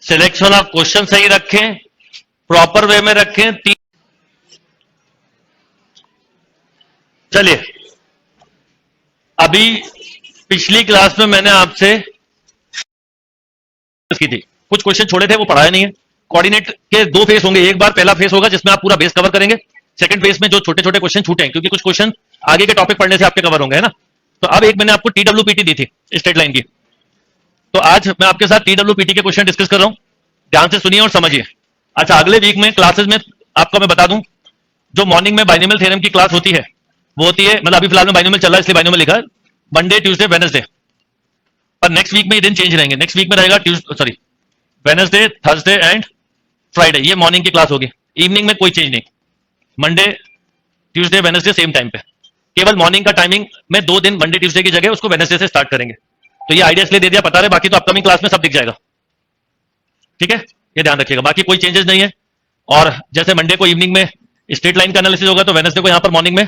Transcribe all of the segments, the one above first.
Selection of question सही रखें, proper way में रखें। चलिए, अभी पिछली क्लास में मैंने आपसे की थी, कुछ क्वेश्चन छोड़े थे वो पढ़ाया नहीं है। कोऑर्डिनेट के दो फेस होंगे, एक बार पहला फेस होगा जिसमें आप पूरा बेस कवर करेंगे, सेकंड फेस में जो छोटे छोटे क्वेश्चन छूटे हैं, क्योंकि कुछ क्वेश्चन आगे के टॉपिक पढ़ने से आपके कवर होंगे, है ना। तो अब एक मैंने आपको टीडब्ल्यूपीटी दी थी स्ट्रेट लाइन की, तो आज मैं आपके साथ टीडब्ल्यूपीटी के क्वेश्चन डिस्कस कर रहा हूं, ध्यान से सुनिए और समझिए। अच्छा, अगले वीक में क्लासेस में आपको मैं बता दूं, जो मॉर्निंग में बाइनोमियल थ्योरम की क्लास होती है वो होती है, मतलब अभी फिलहाल में बाइनोमियल चल रहा है इसलिए बाइनोमियल लिखा है, मंडे ट्यूसडे वेडनेसडे। पर नेक्स्ट वीक में ये दिन चेंज रहेंगे, नेक्स्ट वीक में रहेगा वेडनेसडे, थर्सडे एंड फ्राइडे, ये मॉर्निंग की क्लास होगी। इवनिंग में कोई चेंज नहीं, Monday Tuesday Wednesday same time पे, केवल मॉर्निंग का टाइमिंग में 2 दिन मंडे ट्यूसडे की जगह उसको वेडनेसडे से स्टार्ट करेंगे। तो ये आइडिया इसलिए दे दिया, बता रहे, बाकी तो अपकमिंग क्लास में सब दिख जाएगा, ठीक है, ये ध्यान रखिएगा, बाकी कोई चेंजेस नहीं है। और जैसे मंडे को इवनिंग में स्ट्रेट लाइन का एनालिसिस होगा, तो वेडनेसडे को यहाँ पर मॉर्निंग में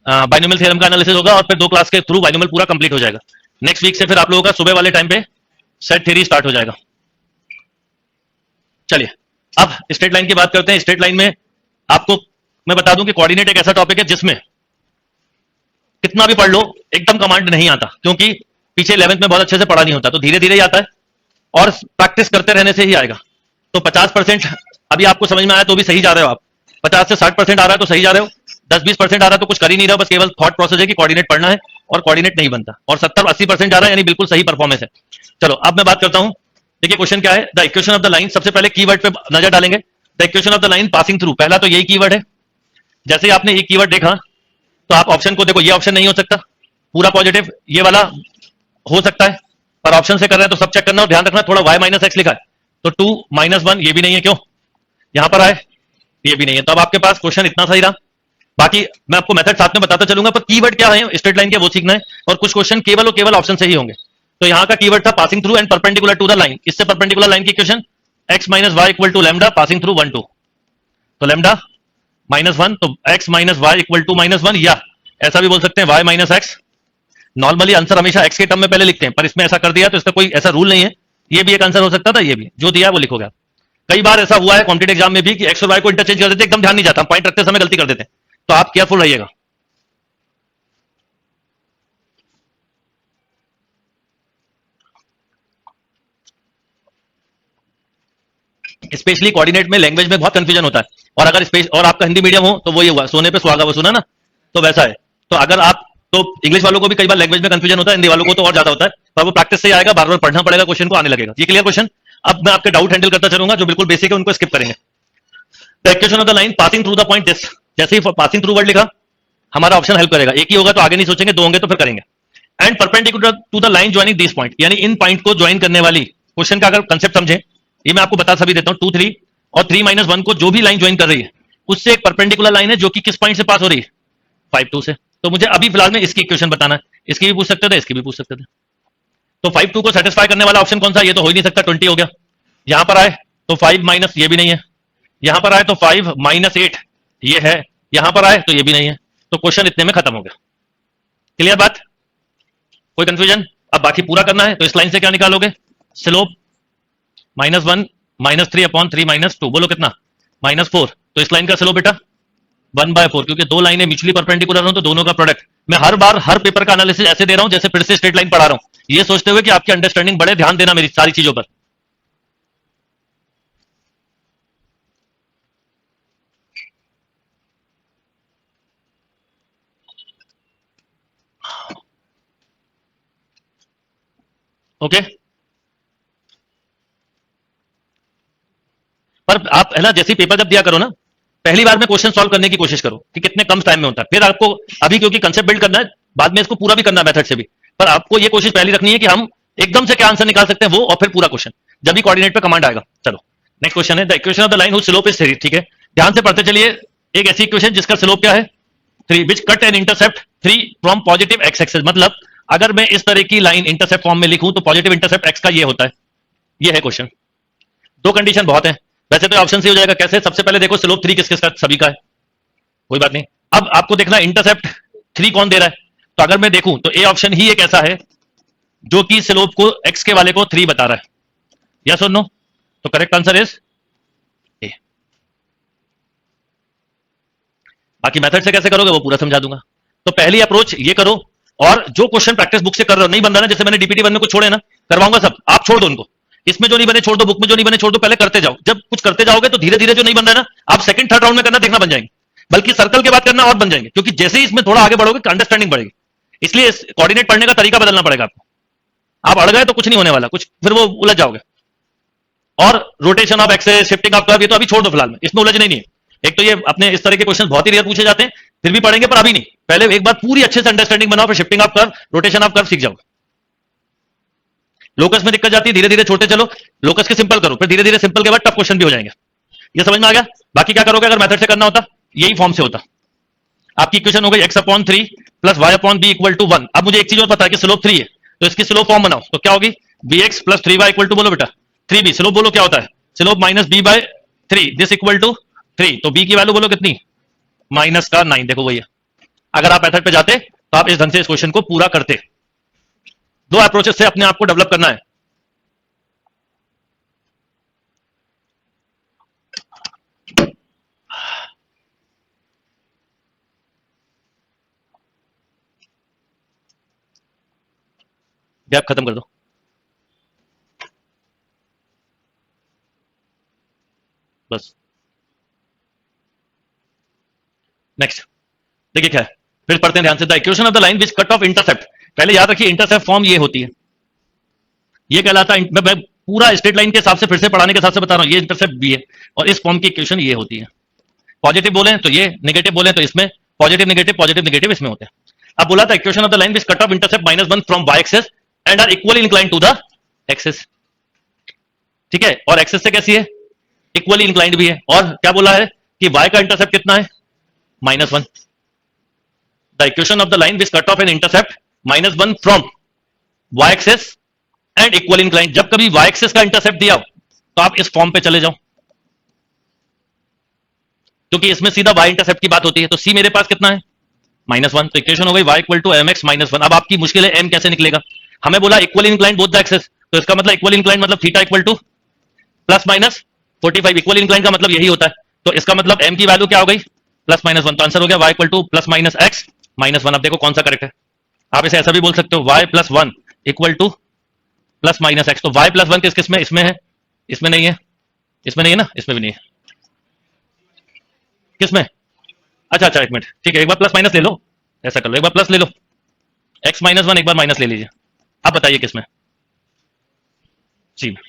बाइनोमियल थ्योरम का एनालिसिस होगा, और फिर 2 क्लास के थ्रू बाइनोमियल पूरा कंप्लीट हो जाएगा। नेक्स्ट वीक से फिर आप लोगों का सुबह वाले टाइम पे सेट थ्योरी स्टार्ट हो जाएगा। चलिए, अब स्ट्रेट लाइन की बात करते हैं। स्ट्रेट लाइन में आपको मैं बता दूं कि कोऑर्डिनेट एक ऐसा टॉपिक है जिसमें कितना भी पढ़ लो एकदम कमांड नहीं आता, क्योंकि पीछे 11th में बहुत अच्छे से पढ़ा नहीं होता, तो धीरे धीरे ही आता है और प्रैक्टिस करते रहने से ही आएगा। तो 50% अभी आपको समझ में आया तो भी सही जा रहे हो आप, 50 से 60% आ रहा है तो सही जा रहे हो, 10-20% आ रहा है तो कुछ कर ही नहीं रहा, बस केवल थॉट प्रोसेस है कि कोऑर्डिनेट पढ़ना है और कोऑर्डिनेट नहीं बनता, और 70-80% आ रहा है, यानी बिल्कुल सही परफॉर्मेंस है। चलो, अब मैं बात करता हूं। देखिए क्वेश्चन क्या है, the equation of the line, सबसे पहले कीवर्ड पे नजर डालेंगे। The equation of the line passing through, पहला तो यही कीवर्ड है। जैसे ही आपने ये कीवर्ड देखा तो आप ऑप्शन को देखो, ये ऑप्शन नहीं हो सकता पूरा पॉजिटिव, ये वाला हो सकता है, पर ऑप्शन से कर रहे हैं तो सब चेक करना, और ध्यान रखना थोड़ा y माइनस एक्स लिखा है तो 2 - 1 ये भी नहीं है, क्यों यहां पर आए, ये भी नहीं है। तो अब आपके पास क्वेश्चन इतना सही रहा। बाकी मैं आपको मेथड साथ में बताता चलूंगा, पर कीवर्ड क्या है स्ट्रेट लाइन के वो सीखना है, और कुछ क्वेश्चन केवल और केवल ऑप्शन से ही होंगे। तो यहां का कीवर्ड था passing through and perpendicular to the line, इससे परपेंडिकुलर लाइन की equation x - y = lambda passing through 1 2, तो लैम्डा -1, तो x - y = -1, या ऐसा भी बोल सकते हैं y - x। नॉर्मली आंसर हमेशा x के टर्म में पहले लिखते हैं, पर इसमें ऐसा कर दिया तो इसका कोई ऐसा रूल नहीं है, ये भी एक आंसर हो सकता था, ये भी जो दिया है वो लिखोगे आप। कई बार ऐसा हुआ है कॉम्पिटेटिव एग्जाम में भी कि x और y को इंटरचेंज कर देते, एकदम ध्यान नहीं जाता, पॉइंट रखते समय गलती कर देते हैं, तो आप केयरफुल रहिएगा। स्पेशली कोऑर्डिनेट में लैंग्वेज में बहुत कंफ्यूजन होता है, और अगर स्पेस और आपका हिंदी मीडियम हो तो वो ये हुआ सोने पे सुहागा वो सुना ना, तो वैसा है। तो अगर आप, तो इंग्लिश वालों को भी कई बार लैंग्वेज में कंफ्यूजन होता है, हिंदी वालों को तो और ज्यादा होता है, पर वो प्रैक्टिस से ही आएगा, बार बार पढ़ना पड़ेगा, क्वेश्चन को आने लगेगा। ये क्लियर क्वेश्चन। अब मैं आपके डाउट हैंडल करता चलूंगा, जो बिल्कुल बेसिक है उनको स्किप करेंगे। The equation of the line passing through the point this, जैसे ही पासिंग थ्रू वर्ड लिखा हमारा ऑप्शन हेल्प करेगा, एक ही होगा तो आगे नहीं सोचेंगे, 2 होंगे तो फिर करेंगे। And perpendicular to the line joining this point, यानी इन पॉइंट को ज्वाइन करने वाली, क्वेश्चन का अगर कंसेप्ट समझे, ये मैं आपको बता सभी देता हूं, 2 3 और 3 - 1 को जो भी लाइन ज्वाइन कर रही है उससे एक परपेंडिकुलर लाइन है जो कि किस पॉइंट से पास हो रही है, 5 2 से। तो मुझे अभी फिलहाल में इसकी इक्वेशन बताना है, इसकी भी पूछ सकते थे, इसकी भी पूछ सकते थे। तो 5 2 को सेटिस्फाई करने वाला ऑप्शन कौन सा, ये तो हो ही नहीं सकता, 20 हो गया। यहां पर आए तो 5 माइनस, ये भी नहीं है। यहां पर आए तो 5 - 8 ये है, यहां पर आए तो ये भी नहीं है। तो क्वेश्चन इतने में खत्म हो गया। क्लियर बात, कोई कंफ्यूजन? अब बाकी पूरा करना है, तो इस लाइन से क्या निकालोगे, स्लोप -1 -3/3 -2, बोलो कितना, -4। तो इस लाइन का स्लोप बेटा 1/4, क्योंकि 2 लाइनें म्यूचुअली परपेंडिकुलर हो तो दोनों का प्रोडक्ट। मैं हर बार हर पेपर का एनालिसिस ऐसे दे रहा हूं जैसे फिर से स्ट्रेट लाइन पढ़ा रहा हूं, ये सोचते हुए कि आपकी अंडरस्टैंडिंग बढ़े, ध्यान देना मेरी सारी चीजों पर। ओके, पर आप है ना, जैसे पेपर जब दिया करो ना, पहली बार में क्वेश्चन सॉल्व करने की कोशिश करो कि कितने कम टाइम में होता है, फिर आपको अभी क्योंकि कंसेप्ट बिल्ड करना है, बाद में इसको पूरा भी करना है मेथड से भी, पर आपको ये कोशिश पहली रखनी है कि हम एकदम से क्या आंसर निकाल सकते हैं वो, और फिर पूरा क्वेश्चन जब भी कोऑर्डिनेट पे कमांड आएगा। चलो नेक्स्ट क्वेश्चन है, the equation of the line whose slope is 3, ठीक है, ध्यान से पढ़ते चलिए। एक ऐसी इक्वेशन जिसका स्लोप क्या है 3, which cut and intercept 3 from positive x axis, मतलब अगर मैं इस तरह की लाइन इंटरसेप्ट फॉर्म में लिखूं तो पॉजिटिव इंटरसेप्ट एक्स का ये होता है, ये है क्वेश्चन। 2 कंडीशन बहुत है, वैसे तो ऑप्शन से हो जाएगा, कैसे, सबसे पहले देखो स्लोप 3 किस किसका, सभी का है, कोई बात नहीं। अब आपको देखना इंटरसेप्ट 3 कौन दे रहा है, तो अगर मैं देखूं तो ए ऑप्शन ही एक ऐसा है जो कि स्लोप को एक्स के वाले को 3 बता रहा है, यस और नो। तो करेक्ट आंसर इज ए। बाकी मेथड से कैसे करोगे वो पूरा समझा दूंगा। तो पहली अप्रोच ये करो, और जो क्वेश्चन प्रैक्टिस बुक से कर रहे हो नहीं बन रहा ना, जैसे मैंने डीपीटी वन में कुछ छोड़े ना, करवाऊंगा सब, आप छोड़ दो उनको, इसमें जो नहीं बने छोड़ दो, बुक में जो नहीं बने छोड़ दो, पहले करते जाओ। जब कुछ करते जाओगे तो धीरे धीरे जो नहीं बन रहा है ना, आप सेकंड थर्ड राउंड में करना देखना बन जाएंगे, बल्कि सर्कल के बाद करना और बन जाएंगे, क्योंकि जैसे ही इसमें थोड़ा आगे बढ़ोगे अंडरस्टैंडिंग बढ़ेगी। इसलिए कोऑर्डिनेट पढ़ने का तरीका बदलना पड़ेगा आपको। आप अड़ गए तो कुछ नहीं होने वाला, कुछ फिर वो उलझ जाओगे। और rotation of axes, shifting of curve, ये तो अभी छोड़ दो फिलहाल में, इसमें उलझने नहीं है। एक तो ये अपने इस तरह के क्वेश्चन बहुत ही रेयर पूछे जाते हैं, फिर भी पढ़ेंगे पर अभी नहीं, पहले एक बार पूरी अच्छे से अंडरस्टैंडिंग बनाओ, फिर shifting of curve, rotation of curve सीख जाओगे। लोकस में दिक्कत जाती है, धीरे धीरे छोड़ते चलो, लोकस के सिंपल करो, फिर धीरे धीरे सिंपल के बाद टफ क्वेश्चन भी हो जाएंगे। ये समझ में आ गया। बाकी क्या करोगे अगर मेथड से करना होता, यही फॉर्म से होता। आपकी इक्वेशन हो गई x upon 3 plus y upon B equal to 1। अब मुझे एक चीज और पता है कि स्लोप 3 है, तो इसकी स्लोप फॉर्म बनाओ, तो क्या होगी, bx plus 3y equal to, बोलो बेटा 3b। स्लोप बोलो क्या होता है, slope minus b by 3, this equal to 3। तो b की वैल्यू बोलो कितनी, माइनस का 9। देखो वही है। अगर आप मेथड पे जाते तो आप इस ढंग से इस क्वेश्चन को पूरा करते। दो अप्रोचेस से अपने आप को डेवलप करना है। गैप खत्म कर दो। बस नेक्स्ट देखिए क्या है, फिर पढ़ते हैं ध्यान से। The equation of the line which cut off intercept, पहले याद रखिए इंटरसेप्ट फॉर्म ये होती है, ये कहलाता है, मैं पूरा स्ट्रेट लाइन के हिसाब से फिर से पढ़ाने के हिसाब से बता रहा हूं, ये इंटरसेप्ट भी है, और इस फॉर्म की इक्वेशन ये होती है। पॉजिटिव बोले तो ये, नेगेटिव बोले तो इसमें, पॉजिटिव नेगेटिव इसमें होते हैं। अब बोला था equation of the line which cut off intercept -1 from y axis and are equally inclined to the axis. ठीक है, और एक्सिस से कैसी है, इक्वली इंक्लाइंड भी है। और क्या बोला है कि y का इंटरसेप्ट कितना है, -1। The equation of the line which cut off an intercept -1 from y axis and equal inclined. जब कभी y एक्सिस का इंटरसेप्ट दिया तो आप इस फॉर्म पे चले जाओ, क्योंकि इसमें सीधा y इंटरसेप्ट की बात होती है। तो c मेरे पास कितना है, -1। तो इक्वेशन हो गई y इक्वल टू mx -1। अब आपकी मुश्किल है m कैसे निकलेगा, हमें बोला equal inclined both the axis, तो इसका मतलब इक्वल इंक्लाइंड मतलब theta equal to ±45। Equal inclined का मतलब यही होता है। तो इसका मतलब m की वैल्यू क्या हो गई, +-1। तो आंसर हो गया y इक्वल टू +-x -1। अब देखो कौन सा करेक्ट है। आप इसे ऐसा भी बोल सकते हो, y +1 इक्वल टू +-x। तो y +1 किस किस में, इसमें है, इसमें नहीं है, इसमें नहीं है ना, इसमें भी नहीं है, किसमें, अच्छा एक मिनट, ठीक है, एक बार प्लस माइनस ले लो, ऐसा कर लो, एक बार प्लस ले लो, x-1 एक बार माइनस ले लीजिए। अब बताइए किसमें, सी में।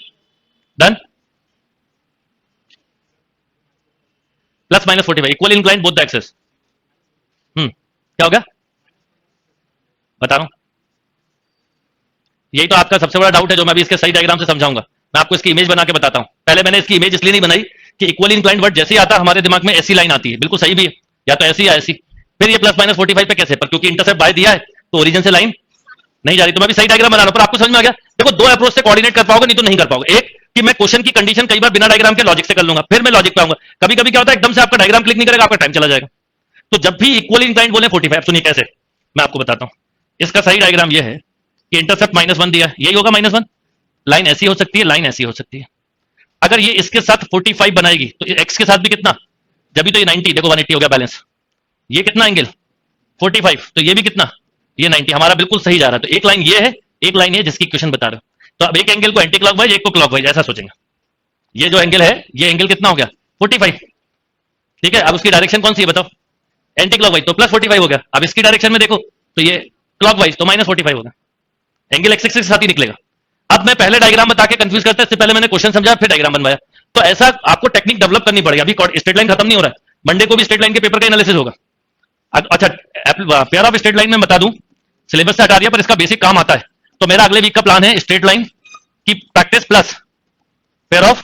Done. +-45 equal inclined both the axes. क्या हो गया, बता रहा हूं, यही तो आपका सबसे बड़ा डाउट है, जो मैं अभी इसके सही डायग्राम से समझाऊंगा। मैं आपको इसकी इमेज बना के बताता हूं। पहले मैंने इसकी इमेज इसलिए नहीं बनाई कि इक्वल इंक्लाइंड वर्ड जैसे ही आता हमारे दिमाग में ऐसी लाइन आती है, बिल्कुल सही भी है, या तो ऐसी या ऐसी। फिर ये +-45 पे कैसे, पर क्योंकि इंटरसेप्ट बाय दिया है तो ओरिजिन से लाइन नहीं जा रही। तो मैं भी सही डायग्राम बना रहा हूं, पर आपको समझ में आ गया। देखो दो अप्रोच से कोऑर्डिनेट कर पाओगे, नहीं तो नहीं कर पाओगे। एक कि मैं क्वेश्चन की कंडीशन कई बार बिना डायग्राम के लॉजिक से कर लूंगा, फिर मैं लॉजिक पे आऊंगा। कभी कभी क्या होता है, एकदम से आपका डायग्राम क्लिक नहीं करेगा, आपका टाइम चला जाएगा। तो जब भी इक्वल इंक्लाइंड बोले 45, सुनिए कैसे, मैं आपको बताता हूं। इसका सही डायग्राम ये है कि इंटरसेप्ट -1 दिया, यही होगा -1। लाइन ऐसी हो सकती है, लाइन ऐसी हो सकती है। अगर ये इसके साथ 45 बनाएगी तो एक्स के साथ भी कितना, जब भी तो ये 90, देखो 180 हो गया बैलेंस। ये कितना एंगल 45, तो ये भी कितना, ये 90, हमारा बिल्कुल सही जा रहा है। तो एक लाइन ये है, एक लाइन ये जिसकी इक्वेशन बता रहे हो। तो अब एक एंगल को एंटी क्लॉकवाइज, एक को क्लॉकवाइज, ऐसा सोचेंगे। ये जो एंगल है, ये एंगल कितना हो गया 45, ठीक है। अब उसकी डायरेक्शन कौन सी है बताओ, एंटी क्लॉकवाइज, तो +45 हो गया। अब इसकी डायरेक्शन में देखो तो ये क्लॉकवाइज, तो -45 होगा। एंगल एक्स एक्सिस के साथ ही निकलेगा। अब मैं पहले डायग्राम बता के कंफ्यूज करता, इससे पहले मैंने क्वेश्चन समझा फिर डायग्राम बनवाया। तो ऐसा आपको टेक्निक डेवलप करनी पड़ेगी। अभी स्ट्रेट लाइन खत्म नहीं हो रहा है, मंडे को भी स्ट्रेट लाइन के पेपर का एनालिसिस होगा। अच्छा, पेयर ऑफ स्ट्रेट लाइन में बता दूं, सिलेबस से हटा दिया पर इसका बेसिक काम आता है। तो मेरा अगले वीक का प्लान है स्ट्रेट लाइन की प्रैक्टिस प्लस पेयर ऑफ,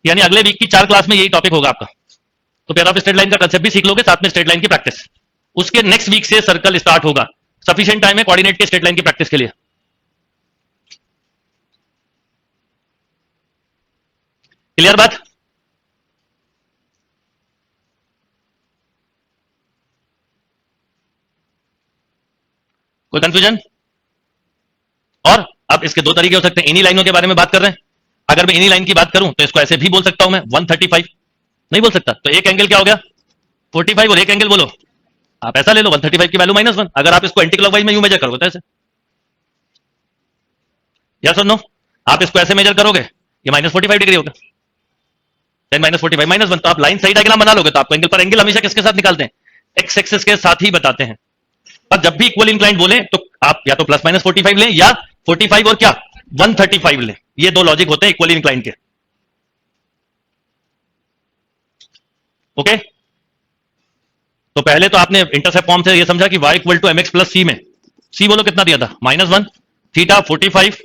यानी अगले वीक की 4 क्लास में यही टॉपिक होगा आपका। तो पेयर ऑफ स्ट्रेट लाइन का कंसेप्ट भी सीख लोगे, साथ में स्ट्रेट लाइन की प्रैक्टिस। उसके नेक्स्ट वीक से सर्कल स्टार्ट होगा। सफिशिएंट टाइम है कोऑर्डिनेट के स्ट्रेट लाइन की प्रैक्टिस के लिए। क्लियर बात, कोई कंफ्यूजन। और अब इसके दो तरीके हो सकते हैं, इन्हीं लाइनों के बारे में बात कर रहे हैं। अगर मैं इन्हीं लाइन की बात करूं तो इसको ऐसे भी बोल सकता हूं मैं 135, नहीं बोल सकता? तो एक एंगल क्या हो गया 45 और एक एंगल बोलो आप ऐसा ले लो 135 की वैल्यू -1। अगर आप इसको एंटी क्लॉकवाइज में यूं मेजर करोगे तो ऐसे, यस और नो? आप इसको ऐसे मेजर करोगे ये -45 डिग्री होगा, 10 -45 -1। तो आप लाइन सही डायग्राम बना लोगे तो आपको एंगल पर एंगल हमेशा किसके साथ निकालते हैं? एक्स एक्सिस के साथ ही बताते हैं। पर जब भी इक्वल इंक्लाइंड बोले तो आप या तो +-45 लें या 45 और क्या 135 लें। ये दो लॉजिक होते हैं इक्वल इंक्लाइंड के। ओके, तो पहले तो आपने इंटरसेप्ट फॉर्म से ये समझा कि y = mx + c में c बोलो कितना दिया था -1, थीटा 45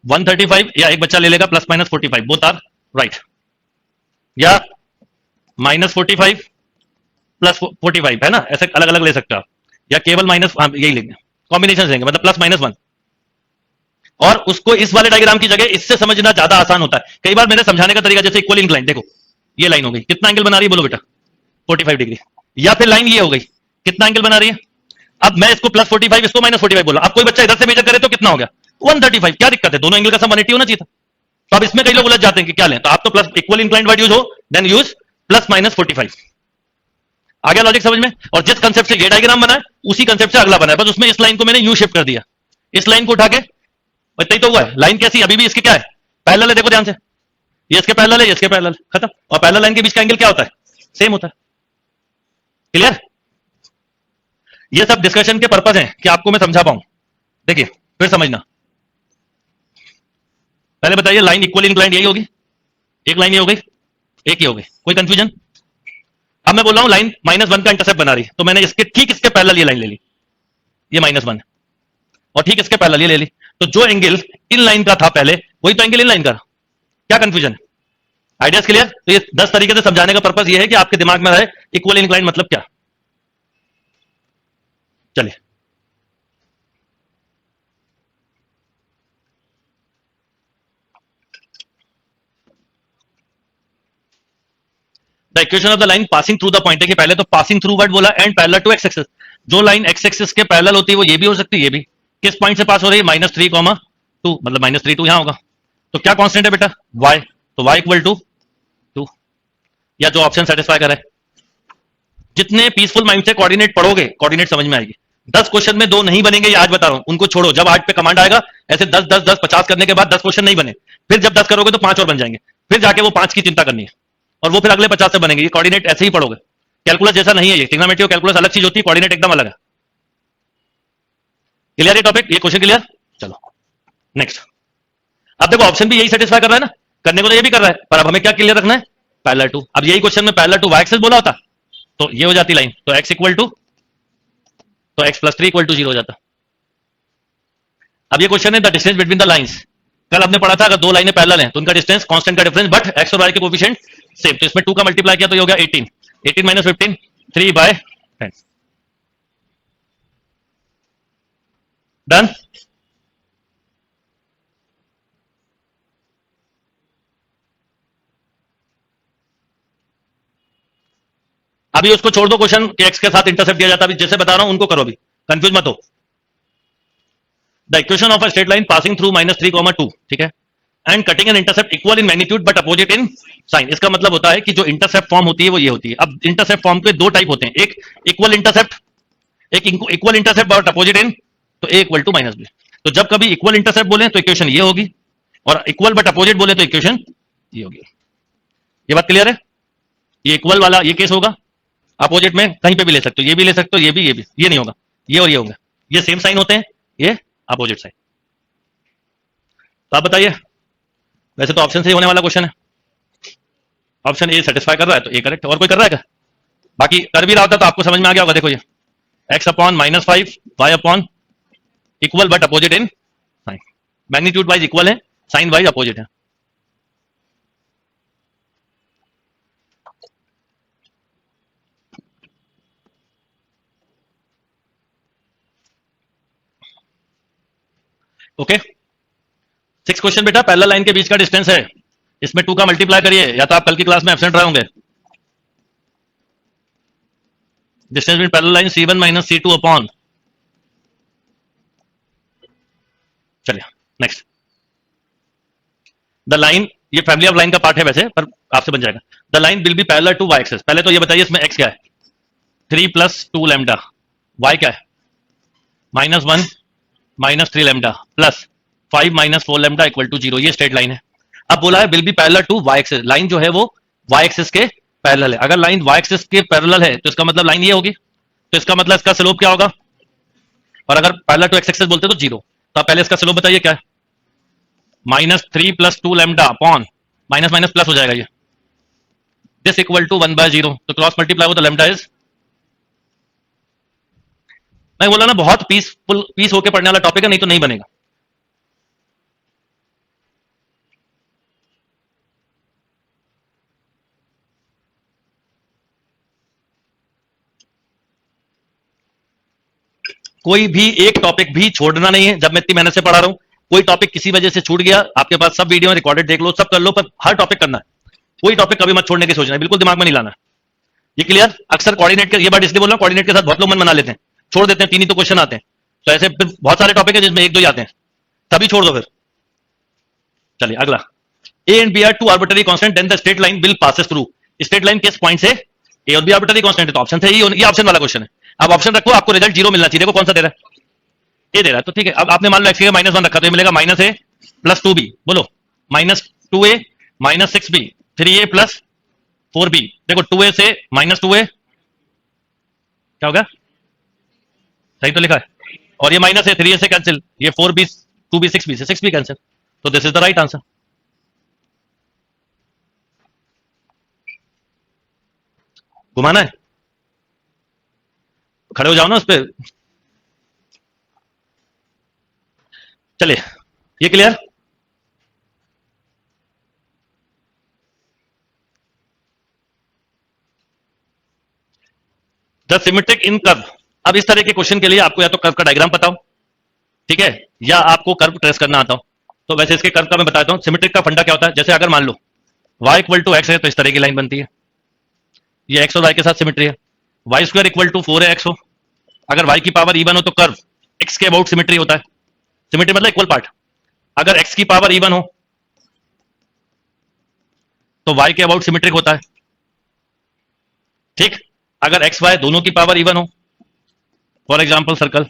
135, या एक बच्चा ले लेगा +-45, बोथ आर राइट, या -45 +45 है ना, ऐसे अलग अलग ले सकते हो आप, या केवल माइनस यही लेंगे, कॉम्बिनेशन लेंगे मतलब +-1। और उसको इस वाले डायग्राम की जगह इससे समझना ज्यादा आसान होता है। कई बार मेरे समझाने का तरीका जैसे इक्वल इंक्लाइन, देखो ये लाइन हो गई, कितना एंगल बना रही है बोलो बेटा 45 डिग्री, या फिर लाइन ये हो गई कितना एंगल बना रही है। अब मैं इसको +45 इसको -45 बोला, अब कोई बच्चा इधर से मेजर करे तो कितना हो गया 135, क्या दिक्कत है, दोनों एंगल का सम 180 होना चाहिए था। तो अब इसमें कई लोग उलझ जाते हैं कि क्या लें, तो आप तो plus equal inclined word use हो देन यूज +-45। आ गया लॉजिक समझ में? और जिस कंसेप्ट से ये डायग्राम बना है उसी कंसेप्ट से अगला बना है, बस उसमें इस लाइन को मैंने यू शिफ्ट कर दिया, इस लाइन को उठा के, इतना ही तो हुआ है। लाइन कैसी अभी भी इसके क्या है पैरेलल है, देखो ध्यान से, ये इसके पैरेलल है, ये इसके पैरेलल, खत्म। और पैरेलल लाइन के बीच का एंगल क्या होता है, सेम होता है। क्लियर? ये सब डिस्कशन के पर्पस हैं कि आपको मैं समझा पाऊं। देखिए फिर समझना, पहले बताइए लाइन इक्वल इंक्लाइंड यही होगी, एक लाइन ये हो गई, एक ही हो गई, कोई कंफ्यूजन? अब मैं बोल रहा हूं लाइन -1 का इंटरसेप्ट बना रही है, तो मैंने इसके ठीक इसके पैरेलल ये लाइन ले ली, ये -1, और ठीक इसके पैरेलल ये ले ली, तो जो एंगल इन लाइन का था पहले वही तो एंगल इन लाइन का। क्या कंफ्यूजन है? Ideas clear? तो ये 10 तरीके से समझाने का पर्पस ये है कि आपके दिमाग में रहे इक्वल इंक्लाइंड मतलब क्या। चलिए the equation of the line passing through the point है कि पहले तो पासिंग थ्रू वर्ड बोला and parallel to X axis, जो लाइन एक्स एक्सिस के पैरेलल होती है वो ये भी हो सकती है, ये भी किस पॉइंट से पास हो रही है -3, मतलब -3 यहां होगा, तो क्या कांस्टेंट है बेटा y, तो y = 2, या जो ऑप्शन सेटिस्फाई करे। जितने पीसफुल माइंड से कोऑर्डिनेट पढ़ोगे कोऑर्डिनेट समझ में आएगी। 10 क्वेश्चन में 2 नहीं बनेंगे, ये आज बता रहा हूं, उनको छोड़ो, जब 8 पे कमांड आएगा ऐसे 10 10 10 50 करने के बाद 10 क्वेश्चन नहीं बने, फिर जब 10 करोगे तो 5 और बन जाएंगे, फिर जाके वो 5 की चिंता करनी है, और वो फिर अगले 50 से बनेंगे। ये कोऑर्डिनेट ऐसे ही पढ़ोगे, कैलकुलस जैसा नहीं है, ये ट्रिग्नोमेट्री और कैलकुलस अलग चीज होती है, कोऑर्डिनेट एकदम अलग है। क्लियर ये टॉपिक, ये क्वेश्चन क्लियर? चलो नेक्स्ट। अब देखो ऑप्शन भी यही सेटिस्फाई कर रहा है ना, करने को तो ये भी कर रहा है, पर अब हमें क्या क्लियर रखना है पैरेलल टू। अब यही क्वेश्चन में पैरेलल टू y एक्सिस बोला होता तो ये हो जाती लाइन, तो x = तो x + 3 = 0 हो जाता। अब ये क्वेश्चन है the distance between the lines. कल हमने पढ़ा था अगर दो लाइनें पैरेलल हैं तो उनका डिस्टेंस कांस्टेंट का डिफरेंस, बट x और y के कोएफिशिएंट सेम, तो इसमें 2 का मल्टीप्लाई किया तो ये हो गया 18, 18 - 15 3/10। डन? अभी उसको छोड़ दो क्वेश्चन कि x के साथ इंटरसेप्ट दिया जाता है, अभी जैसे बता रहा हूं उनको करो, अभी कंफ्यूज मत हो। The equation of a straight line passing through -3, 2, ठीक है, and cutting an intercept equal in magnitude but opposite in sign. इसका मतलब होता है कि जो इंटरसेप्ट फॉर्म होती है वो ये होती है। अब इंटरसेप्ट फॉर्म के दो टाइप होते हैं, एक इक्वल इंटरसेप्ट, एक इक्वल इंटरसेप्ट बट अपोजिट इन, तो a = -b। तो जब कभी इक्वल इंटरसेप्ट बोले तो इक्वेशन ये होगी, और इक्वल बट अपोजिट बोले तो इक्वेशन ये होगी। ये बात क्लियर है? ये इक्वल वाला ये केस होगा, अपोजिट में कहीं पे भी ले सकते हो, ये भी ले सकते हो, ये भी, ये नहीं होगा, ये और ये होगा, ये सेम साइन होते हैं, ये अपोजिट साइन। तो आप बताइए, वैसे तो ऑप्शन से ही होने वाला क्वेश्चन है, ऑप्शन ए सेटिस्फाई कर रहा है तो ए करेक्ट, और कोई कर रहा है क्या? बाकी कर भी रहा होता तो आपको समझ में आ गया होगा। देखो ये x/-5 y/ equal but opposite in sign, magnitude wise equal है, साइन वाइज अपोजिट है। ओके, 6 क्वेश्चन बेटा, पैरेलल लाइन के बीच का डिस्टेंस है, इसमें 2 का मल्टीप्लाई करिए, या तो आप कल की क्लास में एब्सेंट रहे होंगे। Distance between parallel line C1 - C2 upon, चलिए नेक्स्ट। द लाइन ये फैमिली ऑफ लाइन का पार्ट है वैसे, पर आपसे बन जाएगा। The line will be parallel to Y axis. पहले तो ये बताइए इसमें एक्स क्या है, 3 + 2 लैम्डा, वाई क्या है -1 -3 lambda plus 5 - 4 lambda equal to 0। ये स्ट्रेट लाइन है। अब बोला है will be parallel to Y axis, line जो है वो वाई एक्सिस के पैरेलल है। अगर लाइन वाई एक्सिस के पैरेलल है तो इसका मतलब लाइन ये होगी, तो इसका मतलब इसका स्लोप क्या होगा, और अगर पैरेलल टू एक्स एक्सिस बोलते तो 0। तो आप पहले इसका स्लोप बताइए क्या है, -3 + 2 lambda upon minus minus plus हो जाएगा ये, दिस इक्वल टू 1/0। तो क्रॉस मल्टीप्लाई हो तो लैम्डा इज, मैं बोला ना बहुत पीस होके पढ़ने वाला टॉपिक है, नहीं तो नहीं बनेगा। कोई भी एक टॉपिक भी छोड़ना नहीं है। जब मैं इतनी मेहनत से पढ़ा रहा हूं, कोई टॉपिक किसी वजह से छूट गया, आपके पास सब वीडियो रिकॉर्डेड देख लो, सब कर लो, पर हर टॉपिक करना है। कोई टॉपिक कभी मत छोड़ने की सोचना है, बिल्कुल दिमाग में नहीं लाना। ये क्लियर? अक्सर कोऑर्डिनेट के, ये बात इसलिए बोल रहा हूं, कोऑर्डिनेट के साथ बहुत लोग मन बना लेते हैं, छोड़ देते हैं, 3 ही तो क्वेश्चन आते हैं। तो ऐसे बहुत सारे टॉपिक है जिसमें 1-2 ही आते हैं, तभी छोड़ दो फिर। चलिए अगला, A and B are 2 arbitrary constant, then the straight line will passes through. Straight line किस पॉइंट से, ए और बी आर्बिट्ररी कांस्टेंट है तो ऑप्शन है ये ऑप्शन वाला क्वेश्चन है। अब ऑप्शन रखो, आपको रिजल्ट 0 मिलना चाहिए। देखो कौन सा दे रहा है, ए दे रहा है, तो ठीक है। अब आपने मान लो एक्स की -1 रखा, तो ये मिलेगा -a + 2b, बोलो -2a - 6b 3a + 4b। देखो 2a से -2a क्या होगा, सही तो लिखा है, और ये माइनस है, 3a से कैंसिल, ये 4b 2b 6b से 6b कैंसिल, तो this is the right answer. घुमाना है, खड़े हो जाओ ना उस पर। चलिए ये clear. The symmetric in curve. अब इस तरह के क्वेश्चन के लिए आपको या तो कर्व का डायग्राम पता हो, ठीक है, या आपको कर्व ट्रेस करना आता हो। तो वैसे इसके कर्व का मैं बताता हूं। सिमेट्रिक का फंडा क्या होता है, जैसे अगर मान लो y = x है तो इस तरह की लाइन बनती है, ये x और y के साथ सिमेट्री है। y² = 4ax हो, अगर y की पावर इवन हो तो कर्व x के अबाउट सिमेट्री होता है। सिमेट्री मतलब इक्वल पार्ट। अगर x की पावर इवन हो तो y के अबाउट सिमेट्रिक होता है, ठीक। अगर एक्स वाई दोनों की पावर इवन हो, फॉर एग्जांपल सर्कल,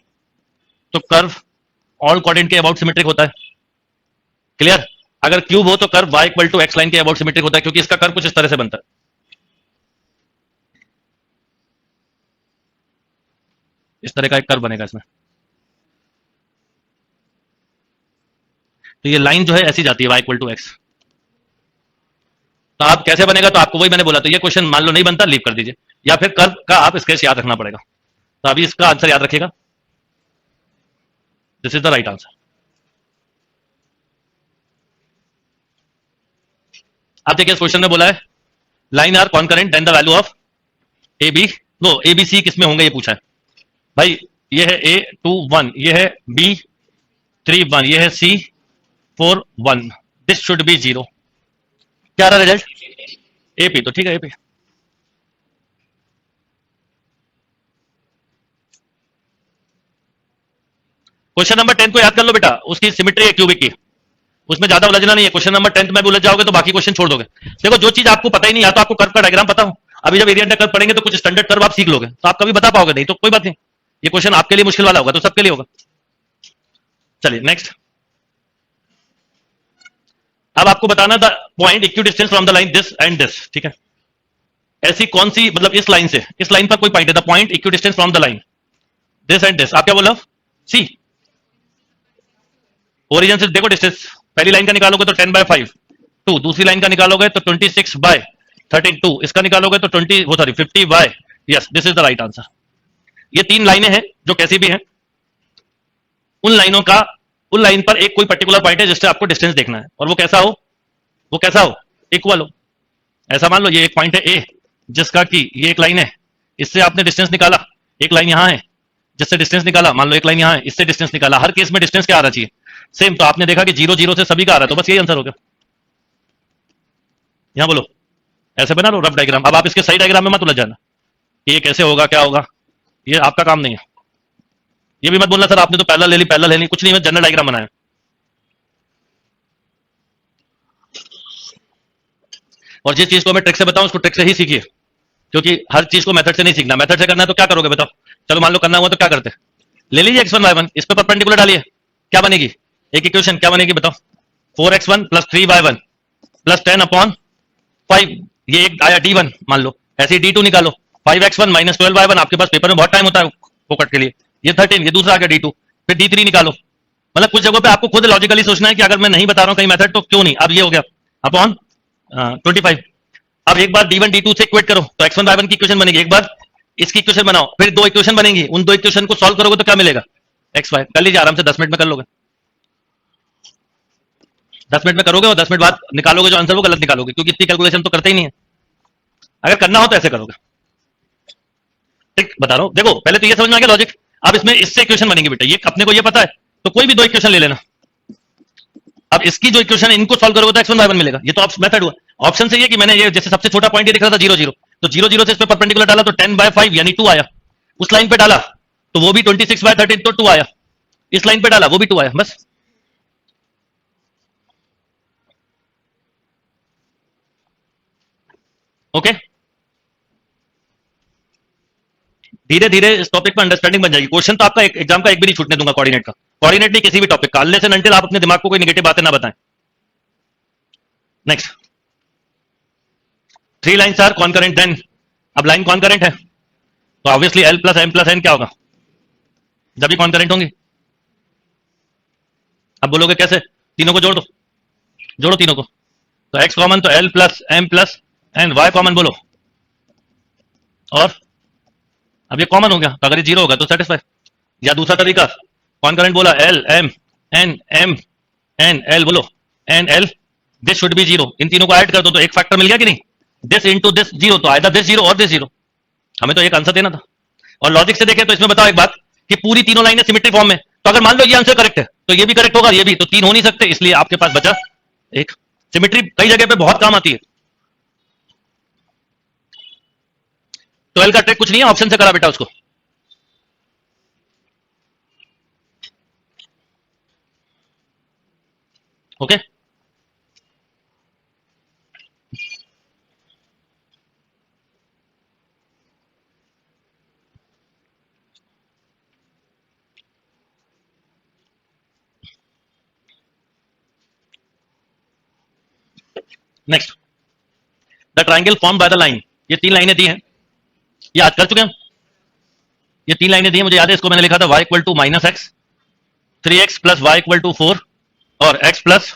तो कर्व ऑल कोऑर्डिनेट के अबाउट सिमेट्रिक होता है। क्लियर? अगर क्यूब हो तो कर्व y = x लाइन के अबाउट सिमेट्रिक होता है, क्योंकि इसका कर्व कुछ इस तरह से बनता है। इस तरह का एक कर्व बनेगा इसमें, तो ये लाइन जो है ऐसी जाती है y = x। तो आप कैसे बनेगा, तो आपको वही मैंने बोला, तो ये क्वेश्चन मान लो नहीं बनता, लीव कर दीजिए, या फिर कर्व का आप स्केच याद रखना पड़ेगा। तो अभी इसका आंसर याद रखिएगा, this is the right answer. आप देखिए इस क्वेश्चन में बोला है line are concurrent then the value of A B, no A B C किस में होंगे ये पूछा है भाई। ये है A 2 1, ये है B 3 1, ये है C 4 1, दिस शुड बी 0। क्या रहा रिजल्ट, AP, तो ठीक है AP। क्वेश्चन नंबर 10 को याद कर लो बेटा, उसकी सिमेट्री है क्यूबिक की, उसमें ज्यादा उलझना नहीं है। क्वेश्चन नंबर 10 में भी उलझ जाओगे तो बाकी क्वेश्चन छोड़ दोगे। देखो जो चीज आपको पता ही नहीं, या तो आपको कर्व का डायग्राम पता हो, अभी जब एरिया अंडर कर्व पढ़ेंगे तो कुछ स्टैंडर्ड कर्व आप सीख लोगे, तो आप कभी बता पाओगे, नहीं तो कोई बात नहीं। ये क्वेश्चन आपके लिए मुश्किल वाला होगा तो सबके लिए होगा। चलिए नेक्स्ट, अब आपको बताना the point equi distance from the line this and this, ठीक है। ऐसी कौन सी, मतलब इस लाइन से इस लाइन पर कोई पॉइंट है, the point equi distance from the line this and this. आप क्या बोला, सी ओरिजिन से देखो डिस्टेंस, पहली लाइन का निकालोगे तो 10/5 2, दूसरी लाइन का निकालोगे तो 26/13 2, इसका निकालोगे तो 50 by, yes this is the right answer. ये 3 लाइनें हैं जो कैसी भी हैं, उन लाइनों का, उन लाइन पर एक कोई पर्टिकुलर पॉइंट है जिससे आपको डिस्टेंस देखना है, और वो कैसा हो, वो कैसा हो, इक्वल हो। ऐसा मान लो ये एक पॉइंट है ए, जिसका कि ये एक लाइन है, इससे आपने डिस्टेंस निकाला, एक लाइन यहां है जिससे डिस्टेंस निकाला, मान लो एक लाइन यहां है, इससे डिस्टेंस निकाला। हर केस में डिस्टेंस क्या आ रहा चाहिए, सेम। तो आपने देखा कि 0 0 से सभी का आ रहा है, तो बस यही आंसर हो गया। यहां बोलो, ऐसे बना लो रफ डायग्राम। अब आप इसके सही डायग्राम में मत उलझ जाना, ये कैसे होगा क्या होगा, ये आपका काम नहीं है। ये भी मत बोलना सर आपने तो पैरेलल ले ली, पैरेलल ले ली, कुछ नहीं, मैं जनरल डायग्राम बनाया। और जिस चीज को मैं ट्रिक से बताऊं उसको ट्रिक से ही सीखिए, क्योंकि हर चीज को मेथड से नहीं सीखना। मेथड से करना है तो क्या करोगे बताओ? चलो मान लो करना हुआ तो क्या करते? ले लीजिए x1 y1, इस पे परपेंडिकुलर डालिए, क्या बनेगी? एक इक्वेशन क्या बनेगी बताओ? 4x1 plus 3y1 plus 10 upon 5, ये एक आया d1 मान लो, ऐसे ही d2 निकालो, 5x1 माइनस 12y1, आपके पास पेपर में बहुत टाइम होता है फोकट के लिए, ये 13, ये दूसरा आ गया d2, फिर d3 निकालो। मतलब कुछ जगहों पे आपको खुद लॉजिकली सोचना है कि अगर मैं नहीं बता रहा हूं कहीं मेथड तो क्यों नहीं। अब ये हो गया अपॉन 25। अब एक बार d1 d2 से इक्वेट करो तो x1 y1 की इक्वेशन बनेगी, एक बार इसकी इक्वेशन बनाओ, फिर दो इक्वेशन बनेंगी, उन दो इक्वेशन को सॉल्व करोगे तो क्या मिलेगा? xy। कर लीजिए आराम से, 10 मिनट में कर लोगे, 10 मिनट में करोगे और 10 मिनट बाद निकालोगे जो आंसर वो गलत निकालोगे, क्योंकि इतनी कैलकुलेशन तो करते ही नहीं है। अगर करना हो तो ऐसे करोगे। ठीक बता रहा हूं, देखो पहले तो ये समझ में आ गया लॉजिक। अब इसमें इससे इक्वेशन बनेगी बेटा, ये अपने को ये पता है, तो कोई भी दो इक्वेशन ले लेना। अब इसकी जो इक्वेशन है इनको सॉल्व करोगे तो x1 y1 मिलेगा। ये तो मेथड हुआ। ऑप्शन से ये कि मैंने ये जैसे सबसे छोटा पॉइंट ये दिख रहा था 0 0, तो 0 0 से इस पे परपेंडिकुलर डाला तो 10/5 यानी 2 आया। उस लाइन पे डाला तो वो भी 26/13 तो 2 आया। इस लाइन पे डाला वो भी 2 आया, बस। ओके, धीरे धीरे इस टॉपिक पर अंडरस्टैंडिंग बन जाएगी। क्वेश्चन तो आपका एग्जाम का एक भी नहीं छूटने दूंगा कोऑर्डिनेट का, कोऑर्डिनेट नहीं किसी भी टॉपिक का, अनलेस एंड अनटिल आप अपने दिमाग को कोई नेगेटिव बातें ना बताएं। Next, 3 lines are concurrent then. अब लाइन कॉन्करेंट है तो obviously L plus M plus N क्या होगा? जब भी कॉन्करेंट होंगी। अब बोलोगे कैसे? तीनों को जोड़ दो, जोड़ो तीनों को, तो x कॉमन तो L plus M plus N, y common बोलो, और अब ये कॉमन हो गया तो अगर ये 0 होगा तो सेटिस्फाई। या दूसरा तरीका, कॉन्करेंट बोला L M N M N L बोलो, N L, this should be 0, इन तीनों को ऐड कर दो तो एक फैक्टर मिल गया कि नहीं? दिस इंटू दिस 0, तो आएगा दिस 0 और दिस 0। हमें तो एक आंसर देना था। और लॉजिक से देखें तो इसमें बताओ एक बात कि पूरी तीनों लाइनें सिमेट्री फॉर्म में, तो अगर मान लो ये आंसर करेक्ट है तो ये भी करेक्ट होगा, ये भी, तो 3 हो नहीं सकते, इसलिए आपके पास बचा एक। सिमेट्री कई जगह पे बहुत काम आती है। 12 का ट्रिक कुछ नहीं है, ऑप्शन से करा बेटा उसको। Okay, next, the triangle form by the line. ये 3 लाइनें दी हैं, ये आज कर चुके हैं। ये 3 लाइनें दी हैं, मुझे याद है, इसको मैंने लिखा था y equal to minus X, 3x plus y equal to 4 और x प्लस,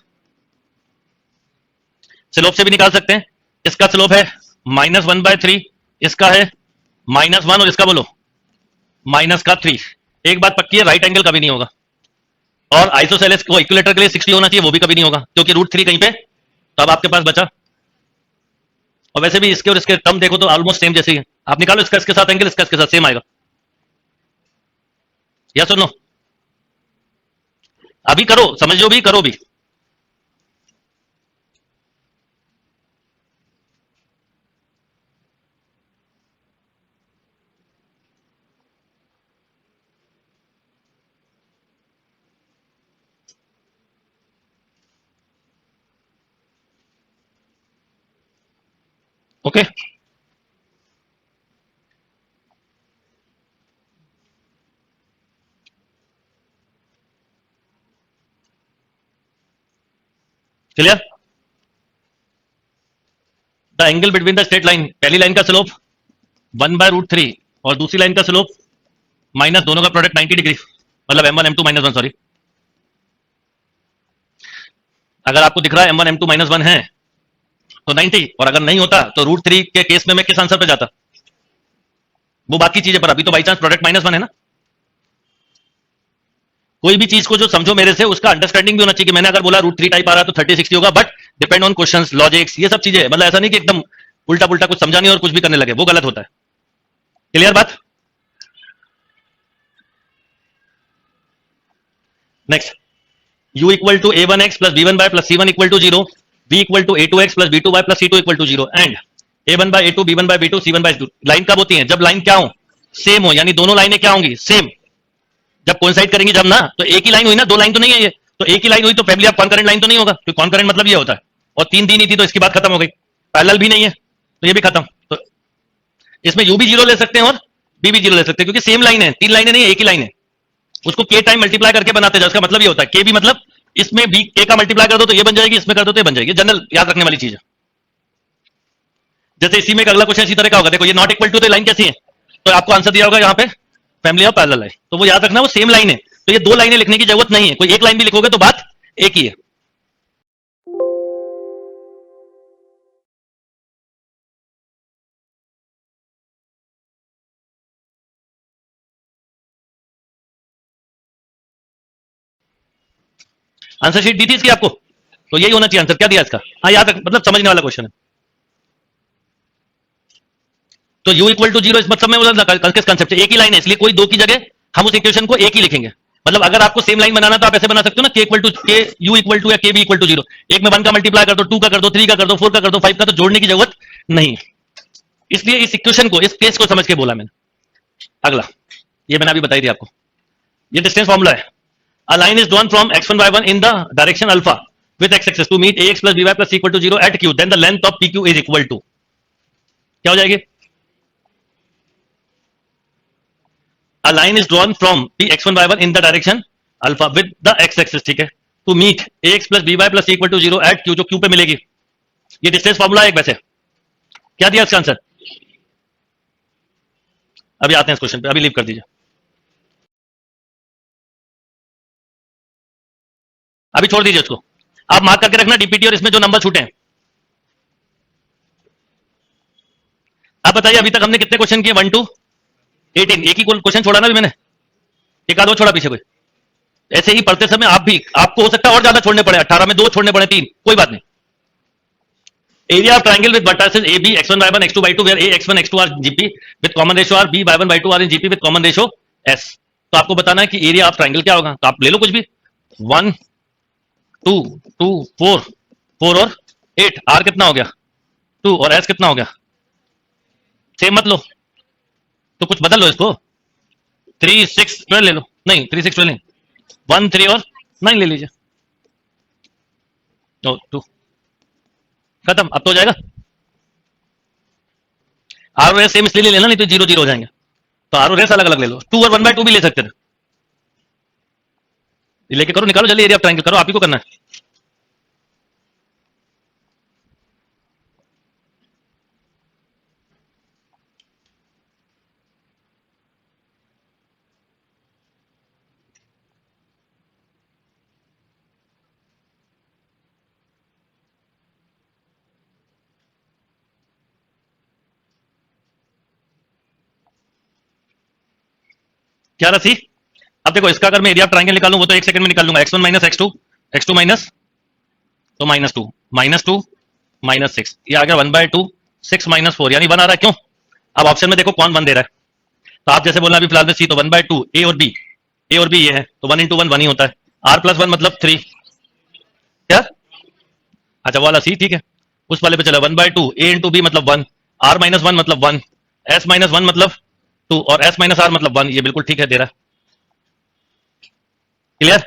स्लोप से भी निकाल सकते हैं। इसका स्लोप है -1/3, इसका है -1 और इसका बोलो -3। एक बात पक्की है, राइट एंगल कभी नहीं होगा, और आइसोसेलेस को इक्विलेटर के लिए 60 होना चाहिए, वो भी कभी नहीं होगा, क्योंकि √3 कहीं पे, तो अब आपके पास बचा। और वैसे भी इसके और इसके टर्म देखो तो ऑलमोस्ट सेम जैसे ही है, आप निकालो इसका इसके साथ एंगल, इसका इसके साथ सेम आएगा। यस और नो? अभी करो, समझो भी, करो भी। Okay, clear? The angle between the straight line, पहली लाइन का स्लोप 1/√3 और दूसरी लाइन का स्लोप माइनस, दोनों का प्रोडक्ट 90 डिग्री, मतलब m1 m2 -1, सॉरी। अगर आपको दिख रहा है m1 m2 -1 है तो 90, और अगर नहीं होता तो √3 के केस में मैं किस आंसर पे जाता? वो बाकी चीजें, पर अभी तो बाई चांस प्रोडक्ट -1 है ना। कोई भी चीज को जो समझो मेरे से, उसका अंडरस्टैंडिंग भी होना चाहिए कि मैंने अगर बोला √3 टाइप आ रहा है तो 30-60 होगा, but depend on questions, logics, ये सब चीजें, मतलब ऐसा नहीं कि एकदम उल्टा पुल्टा कुछ समझा नहीं और कुछ भी करने लगे, वो गलत होता है। क्लियर बात? Next, u equal to a1x plus b1y plus c1 equal to 0, b equal to a2x plus b2y plus c2 equal to 0, and a1 by a2 b1 by b2 c1 by c2। Line कब होती है? जब line क्या हो? Same हो, यानी दोनों लाइनें क्या होंगी? सेम। जब कोइंसाइड करेंगी जब ना, तो एक ही लाइन हुई ना, दो लाइन तो नहीं है ये, तो एक ही लाइन हुई तो फैमिली ऑफ कॉन्करेंट लाइन तो नहीं होगा, तो कॉन्करेंट मतलब ये होता है। और 3 दी नहीं थी तो इसकी बात खत्म हो गई। पैरेलल भी नहीं है तो ये भी खत्म। तो इसमें यू भी जीरो ले सकते हैं और बी भी जीरो ले सकते हैं, क्योंकि सेम लाइन है, तीन लाइनें नहीं है, एक ही लाइन है। उसको के टाइम मल्टीप्लाई करके बनाते हैं, उसका मतलब ये होता है के भी मतलब इसमें बी के का मल्टीप्लाई कर दो तो ये बन जाएगी, इसमें कर दो तो ये बन जाएगी। जनरल याद रखने वाली चीज है। जैसे इसी में एक अगला क्वेश्चन इसी तरह का होगा, देखो ये नॉट इक्वल टू, तो लाइन कैसी है, तो आपको आंसर दिया होगा यहाँ पे फैमिली ऑफ पैरेलल है, तो वो याद रखना वो सेम लाइन है, तो ये दो लाइनें लिखने की जरूरत नहीं है, कोई एक लाइन भी लिखोगे तो बात एक ही है। आंसर शीट दी थी इसकी आपको, तो यही होना चाहिए आंसर। क्या दिया इसका, हाँ याद रख, मतलब समझने वाला क्वेश्चन है। तो u इक्वल टू जीरो इस मतलब में किस कंसेप्ट से, एक ही लाइन है, इसलिए कोई दो की जगह हम उस इक्वेशन को एक ही लिखेंगे। मतलब अगर आपको सेम लाइन बनाना तो आप ऐसे बना सकते हो ना, के इक्वल टू के यू इक्वल टू या के बी इक्वल टू जीरो, एक में वन का मल्टीप्लाई कर दो, टू का कर दो, थ्री का कर दो, फोर का कर दो, फाइव का, तो जोड़ने की जरूरत नहीं। इसलिए इस इक्वेशन को, इस केस को समझ के बोला मैंने। अगला ये मैंने अभी बताई थी आपको, ये डिस्टेंस फॉर्मूला है। A line is drawn from x1 y1 in the direction alpha with x-axis to meet ax plus by plus equal to 0 at q. Then the length of pq is equal to, क्या हो जाएगी? A line is drawn from the x1 y1 in the direction alpha with the x-axis, ठीक है, to meet ax plus by plus equal to 0 at q, जो q पे मिलेगी। ये distance formula है एक वैसे। क्या दिया इसका आंसर? अभी आते हैं इस क्वेश्चन पे, अभी लीव कर दीजिए, अभी छोड़ दीजिए उसको। आप मार्क करके रखना डीपीटी और इसमें जो नंबर छूटे हैं। आप बताइए अभी तक हमने कितने क्वेश्चन किए, 1 to 18, एक ही क्वेश्चन छोड़ा ना अभी मैंने, एक आध और छोड़ा पीछे कोई। ऐसे ही पढ़ते समय आप भी, आपको हो सकता है और ज्यादा छोड़ने पड़े, 18 में 2 छोड़ने पड़े, 3, कोई बात नहीं। Area of triangle with vertices A B x1 y1 x2 y2 where a x1 x2 are GP with common ratio R b y1 y2 are in GP with common ratio s। तो आपको बताना है कि area of triangle क्या होगा, तो आप ले लो कुछ भी, 1 2 2 4 4 और 8, आर कितना हो गया 2 और एस कितना हो गया, सेम मत लो तो कुछ बदल लो इसको, 3 6 12 ले लो, नहीं 3 6 12 नहीं, 1 3 और 9 ले लीजिए, 2 खत्म। अब तो हो जाएगा। आर और एस सेम इसलिए लेना, नहीं तो 0 0 हो जाएंगे, तो आर और एस अलग अलग ले लो। 2 और 1/2 भी ले सकते थे, लेके करो, निकालो जल्दी, एरिया ऑफ ट्रायंगल करो, आप ही को करना है। क्या रसी, अब देखो इसका अगर मैं एरिया ऑफ ट्रायंगल निकालूं वो तो 1 सेकंड में निकाल लूंगा, x1 माइनस x2 माइनस, तो -2 माइनस 6, ये आ गया 1/2 6 - 4, यानी 1 आ रहा है। क्यों? अब ऑप्शन में देखो कौन 1 दे रहा है, तो आप जैसे बोलना अभी फिलहाल में सी, तो 1/2 ए और बी ये है, तो 1 × 1 1 ही होता है, r + 1 मतलब 3, क्या, अच्छा वो वाला सी, ठीक है, उस वाले पे चला 1/2 a × b मतलब 1, r - 1 मतलब 1, s - 1 मतलब 2 और s - r मतलब 1, ये बिल्कुल ठीक है दे रहा है। क्लियर?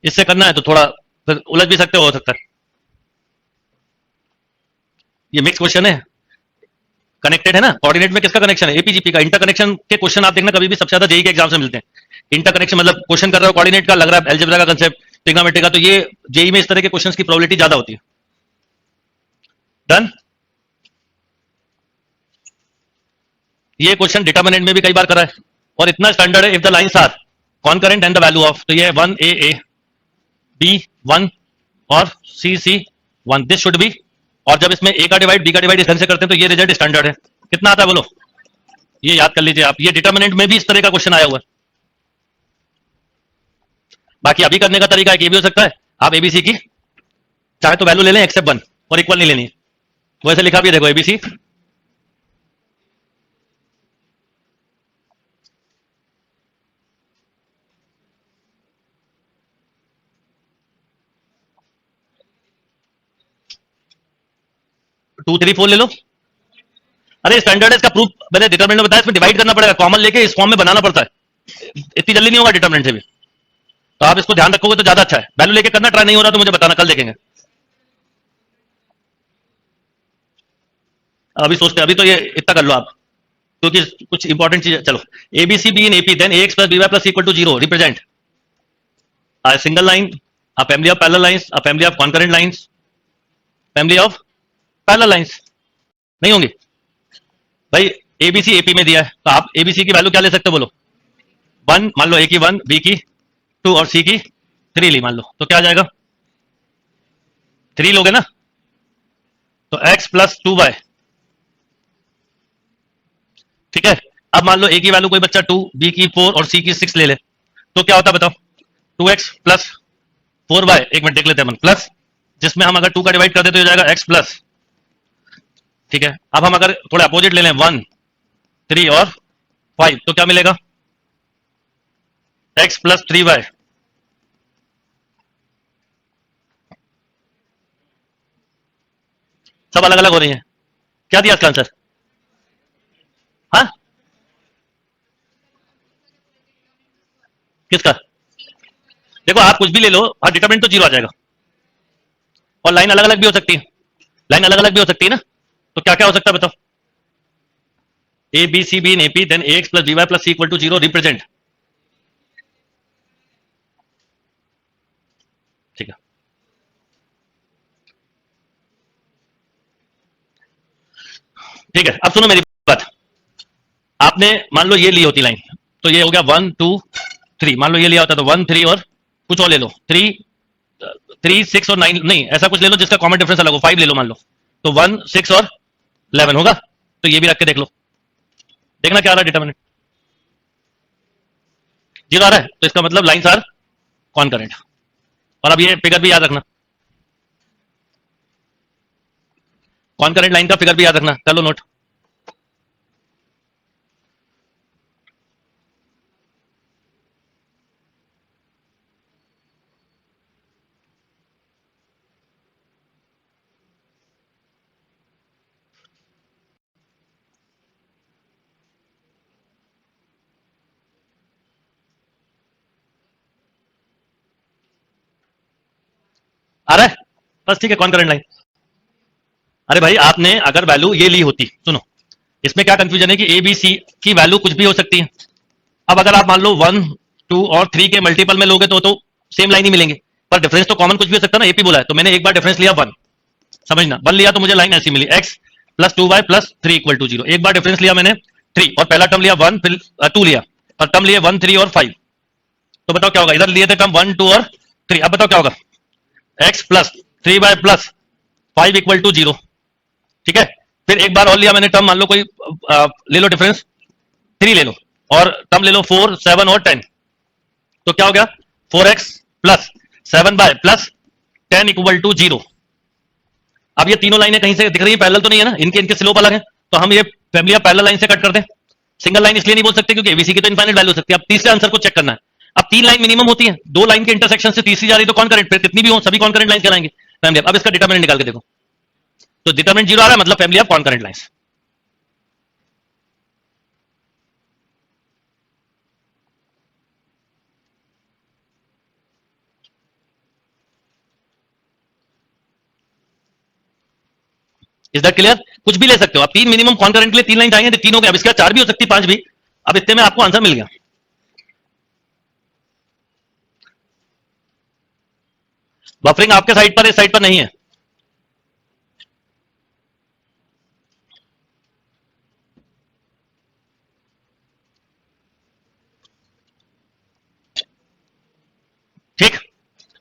इससे करना है तो थोड़ा फिर उलझ भी सकते हो सकता है। ये मिक्स क्वेश्चन है, कनेक्टेड है ना, कोऑर्डिनेट में किसका कनेक्शन है, एपीजीपी का। इंटर कनेक्शन के क्वेश्चन आप देखना कभी भी सबसे ज्यादा जेई के एग्जाम से मिलते हैं। इंटर कनेक्शन मतलब क्वेश्चन कर रहे हो कोऑर्डिनेट का, लग रहा है अलजेब्रा का कंसेप्ट, ट्रिग्नोमेट्री का, तो ये जेई में इस तरह के क्वेश्चन की प्रोबेबिलिटी ज्यादा होती है। डन। ये क्वेश्चन डिटरमिनेंट में भी कई बार करा है, और इतना स्टैंडर्ड है, if the lines are concurrent and the value of, तो ये 1 a b 1 और c 1, दिस शुड बी, और जब इसमें a का डिवाइड b का डिवाइड इस ढंग से करते हैं तो ये रिजल्ट स्टैंडर्ड है। कितना आता है बोलो, ये याद कर लीजिए आप, ये डिटरमिनेंट में भी इस तरह का क्वेश्चन आया हुआ है। बाकी अभी करने का तरीका एक ये भी हो सकता है, आप एबीसी की चाहे तो वैल्यू ले लें एक्सेप्ट 1 और इक्वल नहीं लेनी, वैसे लिखा भी है देखो, एबीसी 2 3 4 ले लो। अरे स्टैंडर्ड है, इसका प्रूफ मैंने डिटरमिनेंट में बताया, इसमें डिवाइड करना पड़ेगा, कॉमन लेके इस फॉर्म में बनाना पड़ता है, इतनी जल्दी नहीं होगा डिटरमिनेंट से भी, तो आप इसको ध्यान रखोगे तो ज्यादा अच्छा है। वैल्यू लेके करना, ट्राई नहीं हो रहा तो मुझे बताना, कल देखेंगे। अभी सोचते हैं, अभी तो ये इतना कर लो आप, क्योंकि कुछ इंपॉर्टेंट चीज, चलो A B C B in AP then A x plus B Y plus equal to zero represent a single line, a family of parallel lines, a family of concurrent lines, family of parallel lines नहीं होंगी भाई। ABC AP में दिया है तो आप ABC की value क्या ले सकते हो बोलो? वन मान लो, ए की वन, बी की टू और सी की थ्री ली मान लो, तो क्या आ जाएगा? थ्री लोगे ना, तो एक्स प्लस टू वाई, ठीक है। अब मान लो ए की वैल्यू कोई बच्चा टू, बी की फोर और सी की सिक्स ले ले, तो क्या होता है बताओ? Two x plus four Y, एक मिनट देख लेते हैं अपन, प्लस जिसमें हम अगर टू का डिवाइड कर दे तो हो जाएगा एक्स प्लस, ठीक है। अब हम अगर थोड़ा अपोजिट ले लें, वन थ्री और फाइव, तो क्या मिलेगा? X plus three Y. सब अलग अलग हो रही हैं, क्या दिया इसका आंसर? हाँ, किसका? देखो आप कुछ भी ले लो, हाँ डिटरमिनेंट तो जीरो आ जाएगा, और लाइन अलग अलग भी हो सकती है, लाइन अलग अलग भी हो सकती है ना, तो क्या क्या हो सकता है बताओ? A B C B in AP then A x plus B Y plus C equal to zero represent, ठीक है। ठीक है, अब सुनो मेरी बात। आपने मान लो ये ली होती लाइन, तो ये हो गया वन टू थ्री, मान लो ये लिया होता तो वन थ्री और कुछ और ले लो, थ्री थ्री सिक्स और नाइन, नहीं ऐसा कुछ ले लो जिसका कॉमन डिफरेंस अलग हो, फाइव ले लो मान लो, तो वन सिक्स और 11 होगा। तो ये भी रख के देख लो, देखना क्या आ रहा है डिटरमिनेंट, जीरो आ रहा है, तो इसका मतलब लाइंस आर कॉन्करेंट। और अब ये फिगर भी याद रखना, कॉन्करेंट लाइन का फिगर भी याद रखना, कर लो नोट। आ रहा है, बस ठीक है, कॉन्करेंट लाइन। अरे भाई आपने अगर वैल्यू ये ली होती, सुनो इसमें क्या कंफ्यूजन है कि ए बी सी की वैल्यू कुछ भी हो सकती है। अब अगर आप मान लो वन टू और थ्री के मल्टीपल में लोगे तो सेम लाइन ही मिलेंगे, पर डिफरेंस तो कॉमन कुछ भी हो सकता है ना, एपी बोला है, तो मैंने एक बार डिफरेंस लिया वन, समझना, वन लिया तो मुझे लाइन ऐसी मिली, X plus two Y plus three equal to zero. एक बार डिफरेंस लिया मैंने थ्री, और पहला टर्म लिया वन, फिर टू लिया, और टर्म लिए वन थ्री और फाइव, तो बताओ क्या होगा? इधर लिए थे टर्म वन टू और थ्री, अब बताओ क्या होगा? X plus three Y plus five equal to zero, ठीक है। फिर एक बार और लिया मैंने टर्म, मान लो कोई ले लो डिफरेंस थ्री ले लो, और टर्म ले लो फोर सेवन और टेन, तो क्या हो गया? Four X plus seven by plus ten equal to zero. अब ये तीनों लाइनें कहीं से दिख रही है, पैरेलल तो नहीं है ना, इनके इनके स्लोप अलग है, तो हम ये फैमिली ऑफ पैरेलल लाइन से कट कर दें। सिंगल लाइन इसलिए नहीं बोल सकते क्योंकि एबीसी की तो इनफाइनाइट वैल्यू हो सकती है। अब तीसरे आंसर को चेक करना है, अब तीन लाइन मिनिमम होती है, दो लाइन के इंटरसेक्शन से तीसरी जा रही तो कौन करेंट, फिर कितनी भी हो सभी कौन करेंट लाइन कहलाएंगे फैमिली। अब इसका डिटरमिनेंट निकाल के देखो, तो डिटरमिनेंट जीरो आ रहा है, मतलब फैमिली ऑफ कौन current lines. Is that clear? कुछ भी ले सकते हो आप, तीन मिनिमम कॉन्करेंट के लिए तीन लाइन चाहिए, तीन हो गए, अब इसके बाद चार भी हो सकती है, पांच भी। अब इतने में आपको आंसर मिल गया। बफरिंग आपके साइड पर, इस साइड पर नहीं है। ठीक,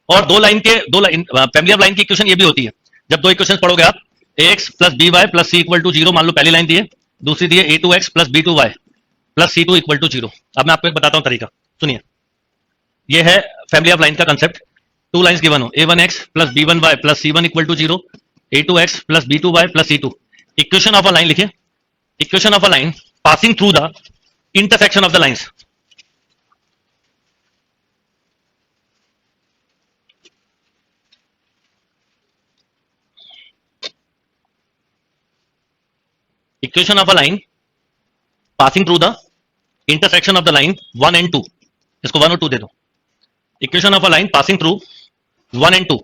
और दो लाइन के, दो लाइन फैमिली ऑफ लाइन की इक्वेशन ये भी होती है, जब दो इक्वेशन पढ़ोगे आप, A x plus B Y plus C equal to zero, मान लो पहली लाइन दी है, दूसरी दी है A two x plus B two Y plus C two equal to zero. अब मैं आपको एक बताता हूं तरीका, सुनिए, ये है फैमिली ऑफ लाइन का कंसेप्ट। टू लाइन्स गिवन हो, a one x plus b one y plus c one equal to zero, a two x plus B two Y plus C two. Equation of a line लिखिए, equation of a line passing through the intersection of the lines. Equation of a line passing through the intersection of the line one and two, इसको one और to दे दो। Equation of a line passing through one and two,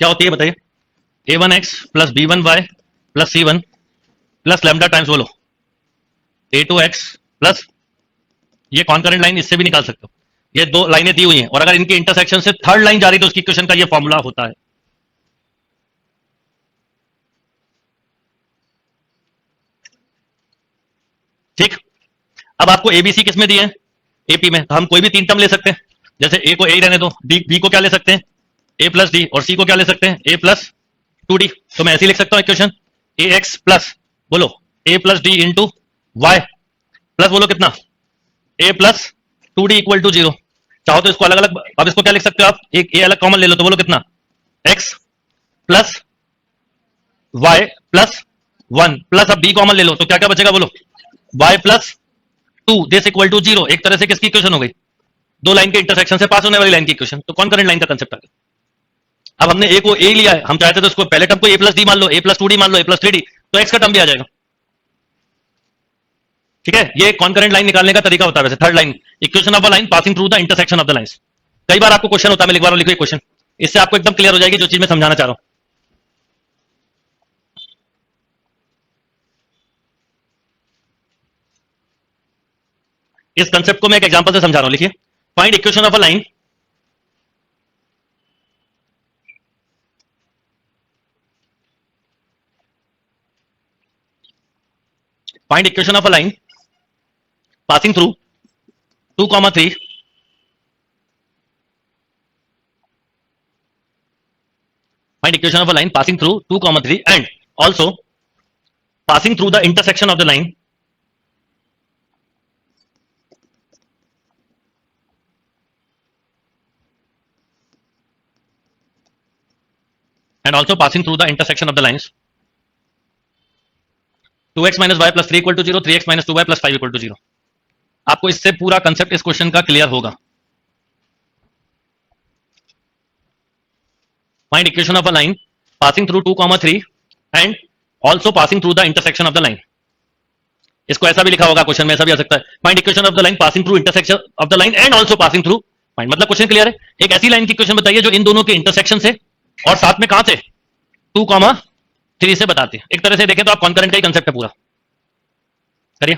क्या होती है बताइए? a1x plus b1y plus c1 plus lambda times बोलो a2x plus, ये concurrent line इससे भी निकाल सकते हो, ये दो लाइनें दी हुई हैं और अगर इनके इंटरसेक्शन से थर्ड लाइन जा रही है तो उसकी इक्वेशन का ये फॉर्मूला होता है। ठीक, अब आपको एबीसी किस में दिए हैं? एपी में। तो हम कोई भी तीन टर्म ले सकते हैं, जैसे ए को ए ही रहने दो, बी को क्या ले सकते हैं? ए प्लस डी, और सी को क्या ले सकते हैं? ए प्लस 2d। तो मैं ऐसे ही लिख सकता हूं इक्वेशन, ए एक्स प्लस बोलो a plus d into y plus बोलो कितना? A plus 2d equal to 0। चाहो तो इसको अलग अलग, अब इसको क्या लिख सकते हो आप? एक ए अलग कॉमन ले लो तो बोलो कितना? X plus Y plus 1 plus, अब बी कॉमन ले लो तो क्या क्या बचेगा बोलो? Y plus 2 this equal to 0। एक तरह से किसकी इक्वेशन हो गई? दो लाइन के इंटरसेक्शन से पास होने वाली लाइन की इक्वेशन। तो कॉन्करेंट लाइन का कंसेप्ट आ गया। अब हमने ए को ए लिया है, हम चाहते तो इसको पहले टर्म को ए प्लस डी मान लो, ए प्लस 2d मान लो, ए प्लस 3d, तो एक्स का टर्म भी आ जाएगा। ठीक है, ये कॉन्करेंट लाइन निकालने का तरीका होता है। वैसे third line, equation of a line passing through the intersection of the lines. कई बार आपको क्वेश्चन होता है, मैं लिख रहा हूं, लिखो क्वेश्चन, इससे आपको एकदम क्लियर हो जाएगी जो चीज मैं समझाना चाह रहा हूं। इस कंसेप्ट को मैं एक एग्जांपल से समझा रहा हूं, लिखिए, find equation of a line find equation of a line passing through 2, 3 find equation of a line passing through 2, 3 and also passing through the intersection of the line and also passing through the intersection of the lines 2x minus y plus 3 equal to 0, 3x minus 2y plus 5 equal to 0। आपको इससे पूरा concept इस question का clear होगा। Find equation of a line passing through 2, 3 and also passing through the intersection of the line. इसको ऐसा भी लिखा होगा क्वेश्चन में, ऐसा भी आ सकता है, find equation of the line passing through intersection of the line and also passing through. Find मतलब क्वेश्चन क्लियर है। एक ऐसी लाइन की क्वेश्चन बताइए जो इन दोनों के इंटरसेक्शन से और साथ में कहां से? 2, 3 से बताते हैं। एक तरह से देखें तो आप कॉन्करेंट का ही कंसेप्ट है पूरा। करिए,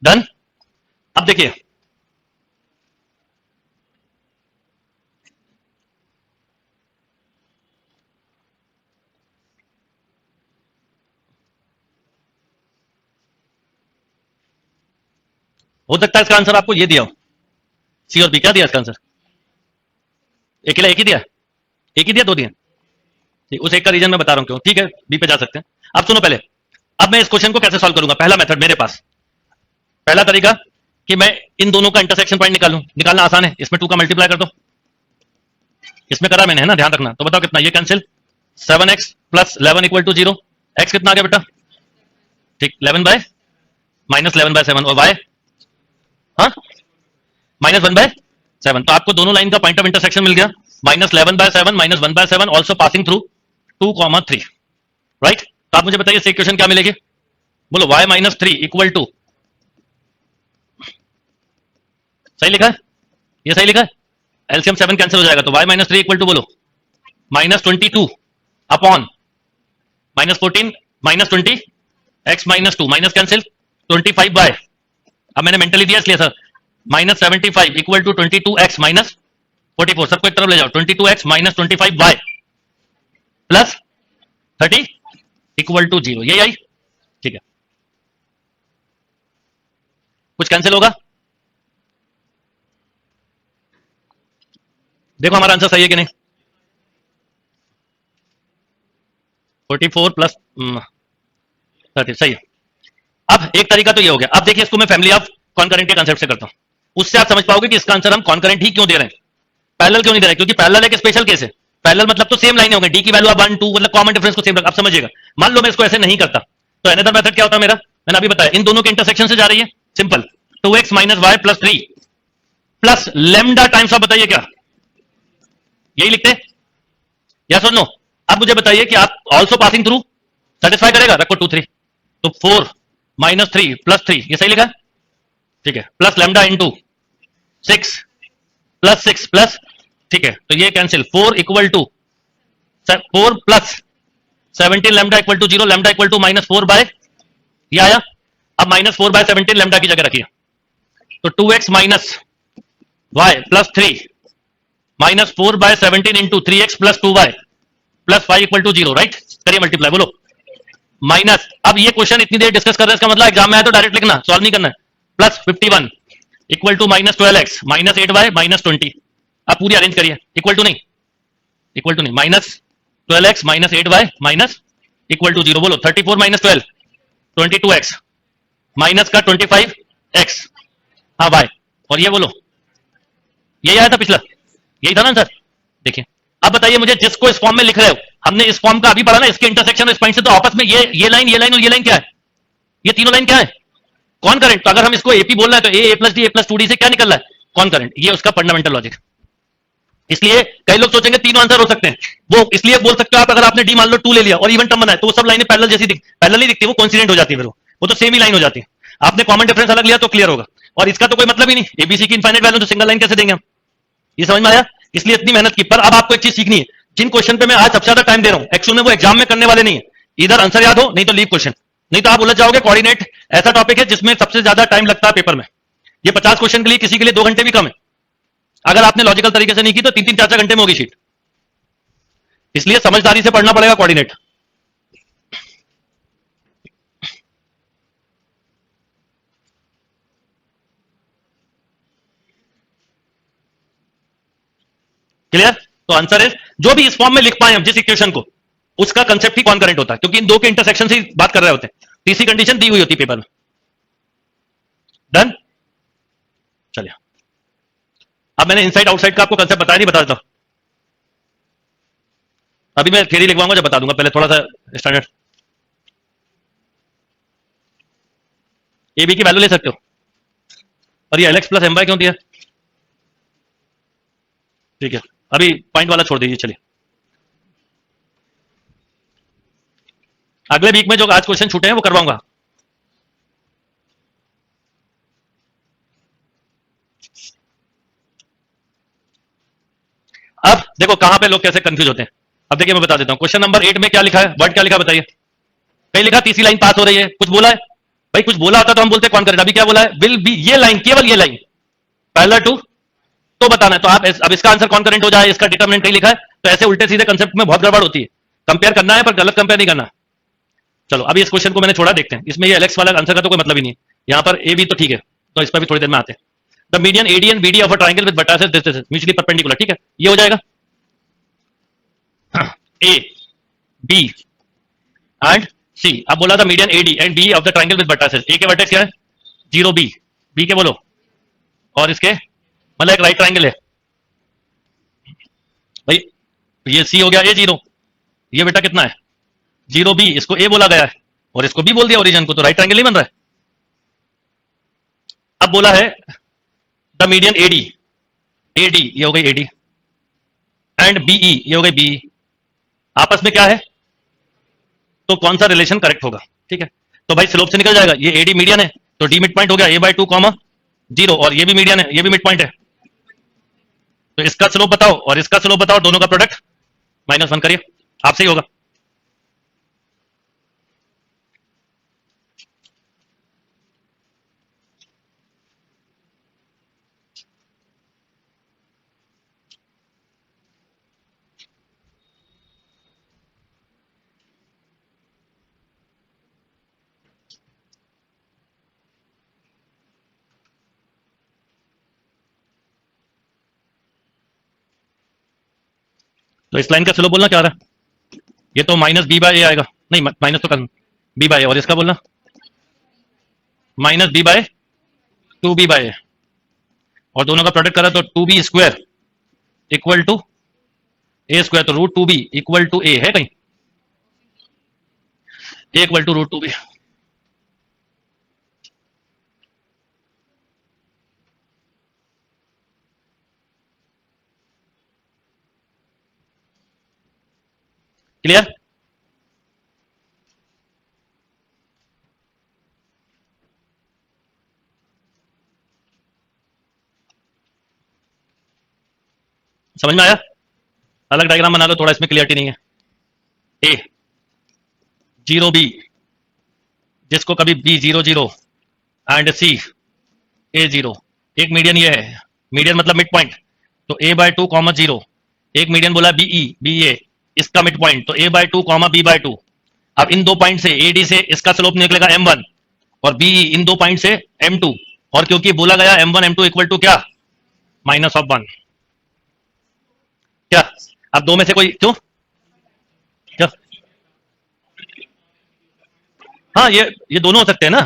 डन। अब देखिए, हो सकता है इसका आंसर आपको ये दिया हो, सी और बी। क्या दिया इसका आंसर? एक ही दिया, एक ही दिया, दो दिए? उस एक का रीजन मैं बता रहा हूं क्यों। ठीक है, बी पे जा सकते हैं। अब सुनो पहले, अब मैं इस क्वेश्चन को कैसे सॉल्व करूंगा? पहला मेथड मेरे पास, पहला तरीका कि मैं इन दोनों का इंटरसेक्शन पॉइंट निकालूं। निकालना आसान है, इसमें 2 का मल्टीप्लाई कर दो, इसमें करा मैंने, है ना, ध्यान रखना। तो बताओ कितना? ये cancel, 7x plus 11 equal to 0। X कितना आ गया बेटा? ठीक, 11 बाय माइनस 11 बाय 7 और वाई हाँ माइनस 1/7। तो आपको दोनों लाइन का पॉइंट ऑफ इंटरसेक्शन मिल गया, minus 11/7 minus 1/7 also passing through 2, 3। Right, तो आप मुझे बताइए इससे इक्वेशन क्या मिलेगी? बोलो y माइनस 3 इक्वल टू, सही लिखा है? ये सही लिखा है? एलसीएम 7 कैंसिल हो जाएगा, तो y माइनस 3 इक्वल टू बोलो minus 22 upon minus 14 minus 20 x minus 2 minus cancel 25 by, अब मैंने मेंटली दिया इसलिए sir, minus 75 equal to 22x minus 44। सबको एक तरफ ले जाओ, 22x minus 25y plus 30 equal to 0। यही आई? ठीक है, कुछ कैंसिल होगा? देखो हमारा आंसर सही है कि नहीं? 44 प्लस 30 सही है। अब एक तरीका तो ये हो गया। अब देखिए इसको मैं फैमिली ऑफ कॉन्करेंट के कंसेप्ट से करता हूं, उससे आप समझ पाओगे कि इसका आंसर हम कॉन्करेंट ही क्यों दे रहे हैं, पैरेलल क्यों नहीं दे रहे। क्योंकि पैरेलल एक स्पेशल केस है। पैरेलल मतलब तो सेम लाइन हो गई, डी की वैल्यू 1 2 मतलब कॉमन डिफरेंस को सेम रख, आप समझिएगा। मान लो मैं इसको ऐसे नहीं करता, तो अनदर मेथड क्या होता है मेरा? मैंने अभी बताया, इन दोनों के इंटरसेक्शन से जा रही है, simple, 2x minus Y plus 3 plus lambda times of, बताइए क्या यही लिखते हैं? यस और नो? अब मुझे बताइए कि आप ऑल्सो पासिंग थ्रू सेटिस्फाई करेगा? रखो 2 3, तो 4 - 3 + 3, ये सही लिखा? ठीक है, प्लस लेमडा इंटू 6 + 6 प्लस, ठीक है, तो ये cancel, 4 equal to 4 plus 17 lambda equal to 0, lambda equal to -4 ये आया। अब -4/17 लेमडा की जगह रखिए, तो 2x minus y plus 3 -4/17 into 3x plus 2y plus 5 equal to 0, right? करिए मल्टीप्लाई, बोलो माइनस। अब ये क्वेश्चन इतनी देर डिस्कस कर रहे हैं, इसका मतलब एग्जाम में है तो डायरेक्ट लिखना, सॉल्व नहीं करना है। Plus 51 equal to -12x -8y -20। अब पूरी अरेंज करिए, इक्वल टू नहीं, इक्वल टू नहीं, -12x -8y minus equal to 0, बोलो 34 - 12 22x माइनस का 25x, हाँ वाई, और ये बोलो यही आया था पिछला, यही था ना आंसर? देखिए अब बताइए मुझे, जिसको इस फॉर्म में लिख रहे हो, हमने इस फॉर्म का अभी पढ़ा ना, इसके इंटरसेक्शन इस पॉइंट से, तो आपस में ये लाइन और ये लाइन क्या है? ये तीनों लाइन क्या है? कौन करंट? तो अगर हम इसको एपी बोलना है तो ए प्लस डी, ए प्लस 2 डी से क्या निकल रहा है? कौन करंट, ये उसका फंडामेंटल लॉजिक। इसलिए कई लोग सोचेंगे तीनों आंसर हो सकते हैं, वो इसलिए बोल सकते हो आप, अगर आपने डी मान लो 2 ले लिया और इवन टर्म बनाए तो वो सब लाइनें पैरेलल जैसी पैरेलल नहीं दिखती, वो कोइंसिडेंट हो जाती है, फिर वो तो सेम ही लाइन हो जाती है। आपने कॉमन डिफरेंस अलग लिया तो क्लियर होगा, और इसका तो कोई मतलब ही नहीं, एबीसी की इनफाइनाइट वैल्यू तो सिंगल लाइन कैसे देंगे हम? ये समझ में आया? इसलिए इतनी मेहनत की। पर अब आपको एक चीज सीखनी है, जिन क्वेश्चन पे मैं आज सबसे ज्यादा टाइम दे रहा हूं, एक्चुअल में वो एग्जाम में करने वाले नहीं है। इधर आंसर याद हो, नहीं तो लीव क्वेश्चन, नहीं तो आप उलझ जाओगे। कोऑर्डिनेट ऐसा टॉपिक है जिसमें सबसे ज्यादा टाइम लगता है पेपर में। ये 50 क्वेश्चन के लिए किसी के लिए 2 घंटे भी कम है, अगर आपने लॉजिकल तरीके से नहीं की तो 3 3 4 4 घंटे में होगी शीट। इसलिए समझदारी से पढ़ना पड़ेगा कोऑर्डिनेट। क्लियर? तो आंसर है, जो भी इस फॉर्म में लिख पाए हम जिस इक्वेशन को, उसका कंसेप्ट ही कॉन्करेंट होता है, क्योंकि इन दो के इंटरसेक्शन से बात कर रहे होते हैं। तीसरी कंडीशन दी हुई होती है पेपर में। डन? चलिए, अब मैंने इनसाइड आउटसाइड का आपको कंसेप्ट बताया नहीं, बता देता हूं। अभी मैं थ्योरी लिखवाऊंगा जब बता दूंगा, पहले थोड़ा सा स्टैंडर्ड। ए बी की वैल्यू ले सकते हो, और ये L X plus M Y क्यों दिया? ठीक है, अभी पॉइंट वाला छोड़ दीजिए। चलिए, अगले वीक में जो आज क्वेश्चन छूटे हैं वो करवाऊंगा। अब देखो कहां पे लोग कैसे कंफ्यूज होते हैं। अब देखिए मैं बता देता हूं, क्वेश्चन नंबर 8 में क्या लिखा है, वर्ड क्या लिखा बताइए? कहीं लिखा तीसरी लाइन पास हो रही है, कुछ बोला है? भाई कुछ बोला होता तो हम बोलते कौन करेगा। अभी क्या बोला है? विल बी, ये लाइन, केवल ये लाइन पैरेलल टू, तो बताना है। तो आप अब इसका आंसर कौन करेंट हो जाए, इसका डिटरमिनेंट नहीं लिखा है, तो ऐसे उल्टे सीधे कंसेप्ट में बहुत गड़बड़ होती है। कंपेयर करना है पर गलत कंपेयर नहीं करना। चलो अभी इस क्वेश्चन को मैंने छोड़ा, देखते हैं इसमें ये एलेक्स वाला आंसर का तो कोई मतलब ही नहीं है। यहाँ पर ए बी तो ठीक है, तो इस पर भी थोड़ी देर में आते हैं। The median AD and BD of a triangle with vertices this is mutually perpendicular, ठीक है, ये हो जाएगा ए बी एंड सी। अब बोला था median AD and B of the triangle with vertices, a के वर्टेक्स क्या है? 0 बी, बी के बोलो, और इसके मतलब एक राइट ट्रायंगल है भाई, ये सी हो गया ए 0, ये बेटा कितना है 0 बी, इसको ए बोला गया है और इसको बी बोल दिया ओरिजिन को, तो राइट ट्रायंगल नहीं बन रहा है। अब बोला है द मीडियन एडी, एडी ये हो गई एडी, एंड बीई ये हो गई बी, आपस में क्या है, तो कौन सा रिलेशन करेक्ट होगा? ठीक है, तो भाई स्लोप से निकल जाएगा, ये एडी मीडियन है तो डी मिड पॉइंट हो गया a/2 0, और ये भी मीडियन है, ये भी मिड पॉइंट है, तो इसका स्लोप बताओ और इसका स्लोप बताओ, दोनों का प्रोडक्ट -1 करिए, आपसे ही होगा। तो इस लाइन का स्लोप बोलना क्या आ रहा है? ये तो -b/a आएगा, नहीं माइनस तो कर b/a, और इसका बोलना -b/2b/a, और दोनों का प्रोडक्ट करा तो 2b² इक्वल टू a², तो √2b इक्वल टू a है कहीं, a equal to √2b। Clear? समझ में आया? अलग डायग्राम बना लो, थोड़ा इसमें क्लियरिटी नहीं है। ए 0 B, जिसको कभी B 0 0 एंड C A 0, एक मीडियन ये है, मीडियन मतलब मिड पॉइंट, तो A/2, 0, एक मीडियन बोला BE इसका मिड पॉइंट, तो A/2, B/2। अब इन दो पॉइंट से AD से इसका स्लोप निकलेगा M1 और BE इन दो पॉइंट से M2, और क्योंकि बोला गया M1 M2 इक्वल टू क्या, -1। क्या अब दो में से कोई क्यों, क्या? हाँ, ये दोनों हो सकते हैं ना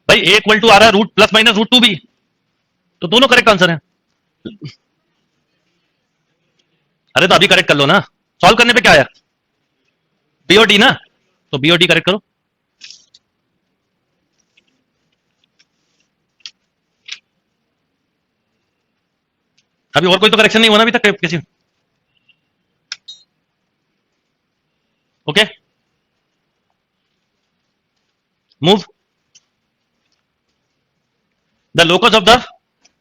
भाई, A इक्वल टू आ रहा है रूट प्लस माइनस √2B, तो दोनों करेक्ट आंसर है। अरे तो अभी करेक्ट कर लो ना, सॉल्व करने पे क्या आया, BOD ना, तो BOD करेक्ट करो। अभी और कोई तो करेक्शन नहीं हुआ ना अभी तक किसी, okay move. The locus of the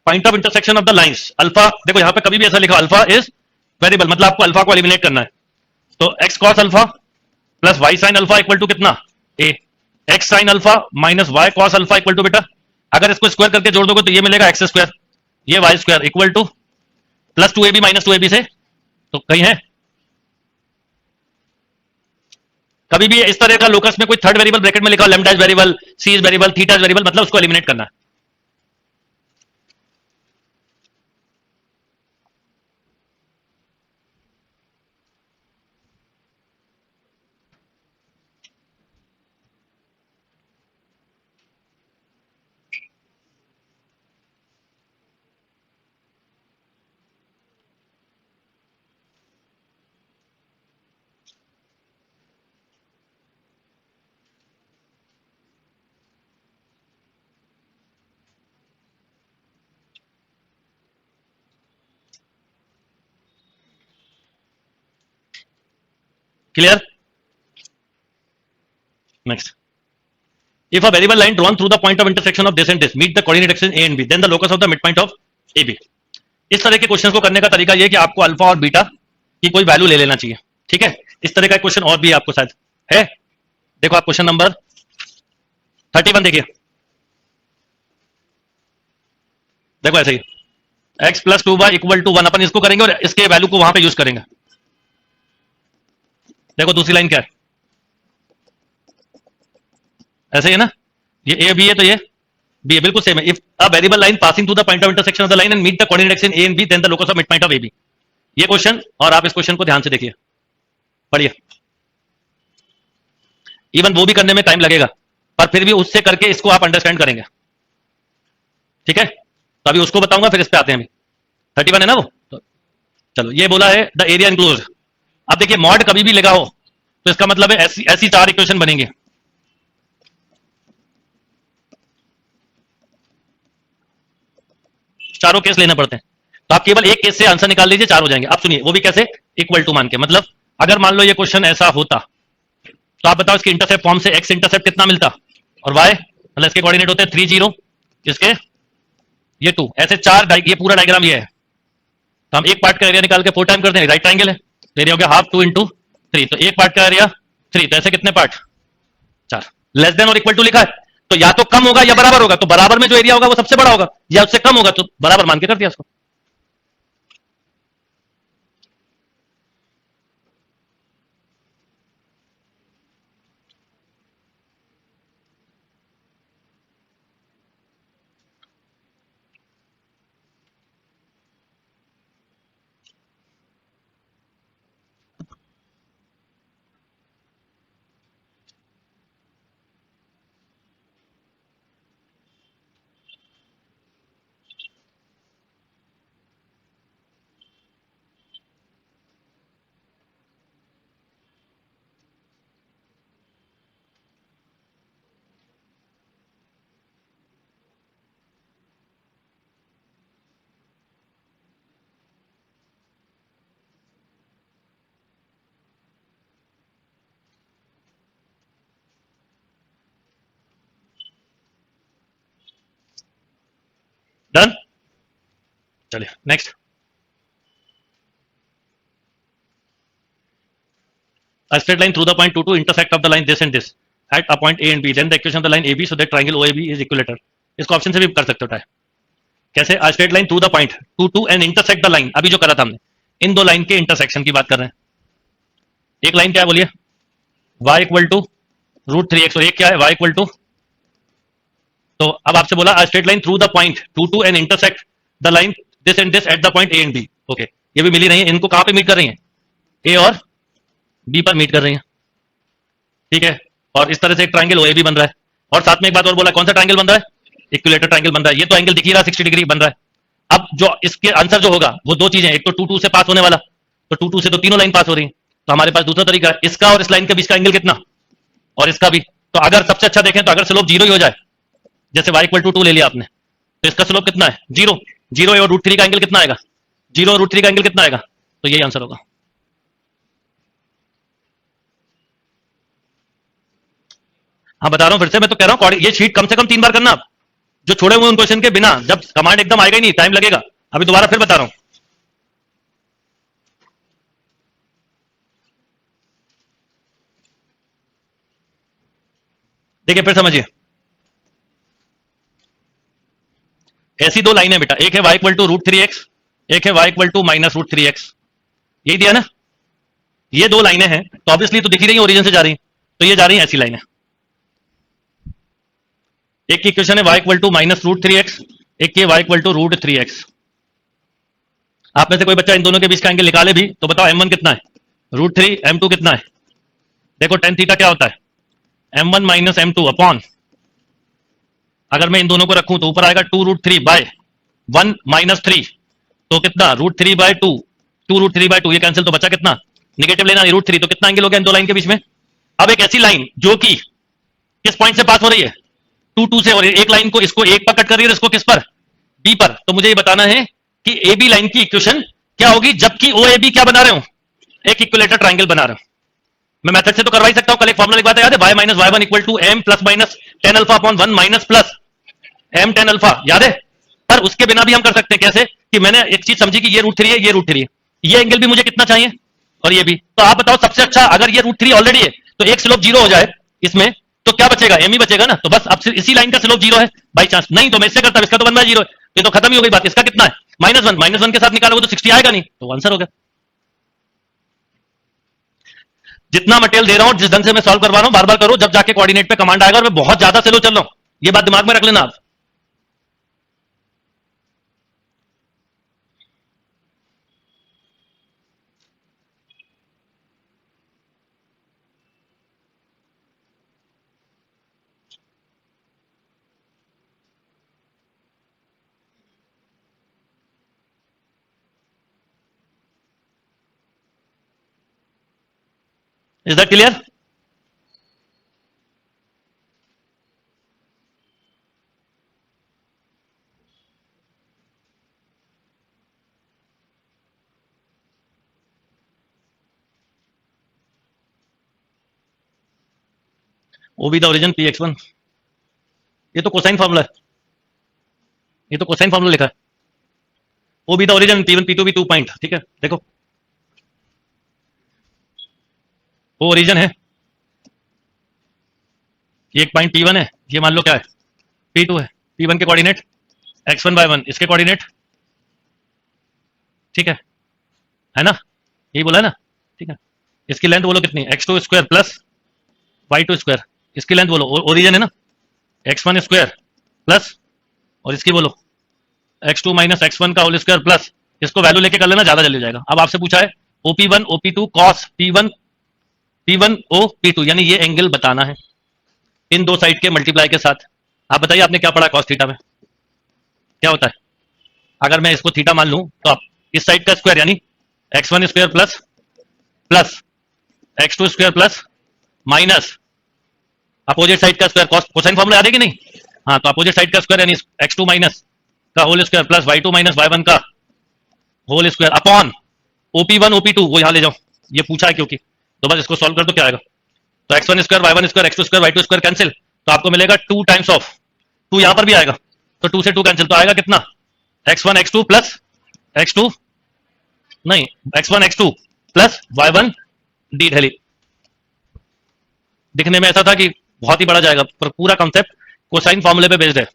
point of intersection of the lines alpha, देखो यहां पे कभी भी ऐसा लिखा अल्फा इज वेरिएबल, मतलब आपको अल्फा को एलिमिनेट करना है, तो x cos alpha plus y sin alpha equal to कितना, a, x sin alpha minus y cos alpha equal to, बेटा अगर इसको स्क्वायर करके जोड़ दोगे तो ये मिलेगा x स्क्वायर, ये y square equal two plus 2ab minus 2ab से, तो कहीं है कभी भी इस तरह का लोकस में कोई थर्ड वेरिएबल ब्रैकेट में लिखा lambda is variable, C is variable, theta is variable, मतलब उसको एलिमिनेट करना है। Clear? Next, if a variable line drawn through the point of intersection of this and this meet the coordinate axis a and b, then the locus of the midpoint of ab। इस तरह के question को करने का तरीका ये कि आपको अल्फा और बीटा की कोई वैल्यू ले लेना चाहिए, ठीक है? इस तरह का क्वेश्चन और भी आपको शायद है, देखो आप क्वेश्चन नंबर 31 देखिए, देखो ऐसे ही x plus 2y equal to 1, अपन इसको करेंगे और इसके वैल्यू को वहां पे यूज करेंगे। देखो दूसरी लाइन क्या है, ऐसे ही है ना, ये a b है तो ये b है, बिल्कुल सेम है। If a variable line passing through the point of intersection of the line and meet the coordinate axis a and b, then the locus of mid point of ab। ये question, और आप इस question को ध्यान से देखिए, पढ़िए, even वो भी करने में टाइम लगेगा, पर फिर भी उससे करके इसको आप अंडरस्टैंड करेंगे, ठीक है? तो अभी उसको बताऊंगा, फिर इस पे आते हैं। अभी 31 है ना वो, तो चलो, ये बोला है द एरिया इनक्लोज। अब देखिए मॉड कभी भी लगा हो तो इसका मतलब है ऐसी ऐसी चार इक्वेशन बनेंगे, चारों केस लेने पड़ते हैं, तो आप केवल एक केस से आंसर निकाल लीजिए, चार हो जाएंगे। आप सुनिए, वो भी कैसे, इक्वल टू मान के, मतलब अगर मान लो ये क्वेश्चन ऐसा होता, तो आप बताओ इसके इंटरसेप्ट फॉर्म से एक्स इंटरसेप्ट कितना मिलता, और वाई मतलब इसके कोऑर्डिनेट होते हैं 3 0, इसके ये 2, ऐसे चार ये पूरा डायग्राम ये है। तो हम एक पार्ट का एरिया निकाल के 4 टाइम करते हैं, राइट ट्राइंगल है, तो एरिया हो गया हाफ 2 इंटू 3, तो एक पार्ट का एरिया 3, तो ऐसे कितने पार्ट, 4। लेस देन और इक्वल टू लिखा है, तो या तो कम होगा या बराबर होगा, तो बराबर में जो एरिया होगा वो सबसे बड़ा होगा, या उससे कम होगा तो बराबर मान के कर दिया उसको। डन, चलिए next. A straight line through the point 2 2 intersect of the line this and this at a point A and B. Then the equation of the line AB so that triangle OAB is equilateral. इसको option से भी कर सकते हो type कैसे? A straight line through the point 2 2 and intersect the line. अभी जो करा था हमने, इन दो लाइन के इंटरसेक्शन की बात कर रहे हैं। एक लाइन क्या है बोलिए? y इक्वल टू √3x और एक क्या है? y इक्वल टू, तो अब आपसे बोला a straight line through the point 2 2 and intersect the line this and this at the point A and B. Okay, ये भी मिली नहीं है। इनको कहां पे मीट कर रही है? A और B पर मीट कर रही है, ठीक है। और इस तरह से एक ट्रायंगल OAB बन रहा है। और साथ में एक बात और बोला, कौन सा ट्रायंगल बन रहा है? इक्विलेटरल ट्रायंगल बन रहा है। ये तो एंगल दिख ही रहा 60 डिग्री बन रहा है। अब जो इसके आंसर जो होगा वो दो चीजें, एक तो 2 2 से पास होने वाला, तो 2 2 से तो तीनों लाइन पास हो रही है, तो हमारे पास दूसरा तरीका है, इसका और इस लाइन के बीच का एंगल कितना, और इसका भी। तो अगर सबसे अच्छा देखें तो अगर स्लोप 0 ही हो जाए, जैसे y इक्वल टू 2 ले लिया आपने, तो इसका स्लोप कितना है? 0। 0 और √3 का एंगल कितना आएगा? 0 और √3 का एंगल कितना आएगा? तो यही आंसर होगा। हाँ बता रहा हूं फिर से, मैं तो कह रहा हूं ये शीट कम से कम 3 बार करना आप, जो छोड़े हुए उन क्वेश्चन के बिना, जब कमांड एकदम आएगा ही नहीं, टाइम लगेगा। अभी दोबारा फिर बता रहा हूं, देखिए फिर समझिए। ऐसी दो लाइन है बेटा, एक है y इक्वल टू √3x, एक है y इक्वल टू -√3x, यही दिया ना। ये दो लाइनें हैं तो ऑब्वियसली तो दिख ही रही है, ओरिजिन से जा रही है, तो ये जा रही है ऐसी लाइनें। एक की इक्वेशन है y इक्वल टू -√3x, एक की y इक्वल टू √3x। आप में से कोई बच्चा इन दोनों के बीच का एंगल निकाले भी तो बताओ m1 कितना है? √3, m2 कितना है? देखो tan थीटा क्या होता है? m1 माइनस m2 अपॉन, अगर मैं इन दोनों को रखूं तो ऊपर आएगा 2√3 बाय 1 माइनस 3, तो कितना? √3 बाय 2, 2√3 बाय 2, ये कैंसिल, तो बचा कितना? निगेटिव लेना, √3, तो कितना एंगल हो गया इन दो लाइन के बीच में? अब एक ऐसी लाइन जो कि किस पॉइंट से पास हो रही है? 2 2 से, और एक लाइन को, इसको एक पर कट कर रही है, इसको किस पर? बी पर। तो मुझे ये बताना है कि ए बी लाइन की इक्वेशन क्या होगी जबकि ओ ए बी क्या बना रहे हो? एक इक्विलेटरल ट्रायंगल बना रहे हो। मैं मेथड से तो करवा ही सकता हूं, कल एक फॉर्मूला लिखवाया था, याद है? y minus y1 equal to m plus minus tan alpha upon 1 minus plus m tan alpha, याद है? पर उसके बिना भी हम कर सकते हैं, कैसे? कि मैंने एक चीज समझी कि ये √3 है, ये √3 है, ये एंगल भी मुझे कितना चाहिए, और ये भी। तो आप बताओ सबसे अच्छा, अगर ये √3 ऑलरेडी है तो एक स्लोप 0 हो जाए इसमें, तो क्या बचेगा? m ही बचेगा ना। तो बस अब इसी लाइन का स्लोप 0 है बाई चांस, नहीं तो मैं इससे करता, इसका तो 1/0 है, ये तो खत्म ही हो गई बात। इसका कितना है? -1, -1 के साथ निकालोगे तो 60 आएगा नहीं, तो आंसर हो गया। जितना मटेरियल दे रहा हूं, जिस ढंग से मैं सॉल्व करवा रहा हूं, बार बार करो, जब जाके कोऑर्डिनेट पे कमांड आएगा और मैं बहुत ज्यादा स्लो चल रहा हूं, ये बात दिमाग में रख लेना आप। Is that clear? O B the origin px1, ये तो कोसाइन फार्मूला है, ये तो कोसाइन फार्मूला लिखा है। ओ B the origin p1 p2 भी 2 पॉइंट, ठीक है। देखो वो ओरिजिन है, ये एक पॉइंट p1 है, ये मान लो क्या है? p2 है। p1 के कोऑर्डिनेट x1 y1, इसके कोऑर्डिनेट, ठीक है ना? यही बोला है ना, ठीक है। इसकी लेंथ बोलो कितनी? x2 square plus y2 square, इसकी लेंथ बोलो, ओरिजिन है ना, x1 स्क्वायर प्लस, और इसकी बोलो x2 माइनस x1 का होल स्क्वायर प्लस, इसको वैल्यू लेके कर लेना, ज्यादा जल्दी हो जाएगा। अब आपसे पूछा है OP1 OP2 cos P1 O P2, यानी ये एंगल बताना है इन दो साइड के मल्टीप्लाई के साथ। आप बताइए आपने क्या पढ़ा cos थीटा में? क्या होता है? अगर मैं इसको थीटा मान लूं तो आप इस साइड का स्क्वायर यानी x1 square plus plus x2 square plus minus opposite side का स्क्वायर, कोसाइन फॉर्मूला याद है कि नहीं? हाँ, तो अपोजिट साइड का स्क्वायर यानी x2 माइनस का whole square plus y2 minus y1 का whole square upon OP1 OP2, वो यहां ले जाओ, ये पूछा है क्योंकि, तो बस इसको सॉल्व कर दो, क्या आएगा? तो x1 square y1 square x2 square y2 square cancel, तो आपको मिलेगा 2 टाइम्स ऑफ 2, यहां पर भी आएगा, तो 2 से 2 कैंसिल, तो आएगा कितना? x1 x2 प्लस x2 नहीं x1 x2 plus y1 d daily. दिखने में ऐसा था कि बहुत ही बड़ा जाएगा, पर पूरा कॉन्सेप्ट कोसाइन फॉर्मूले पे बेस्ड है।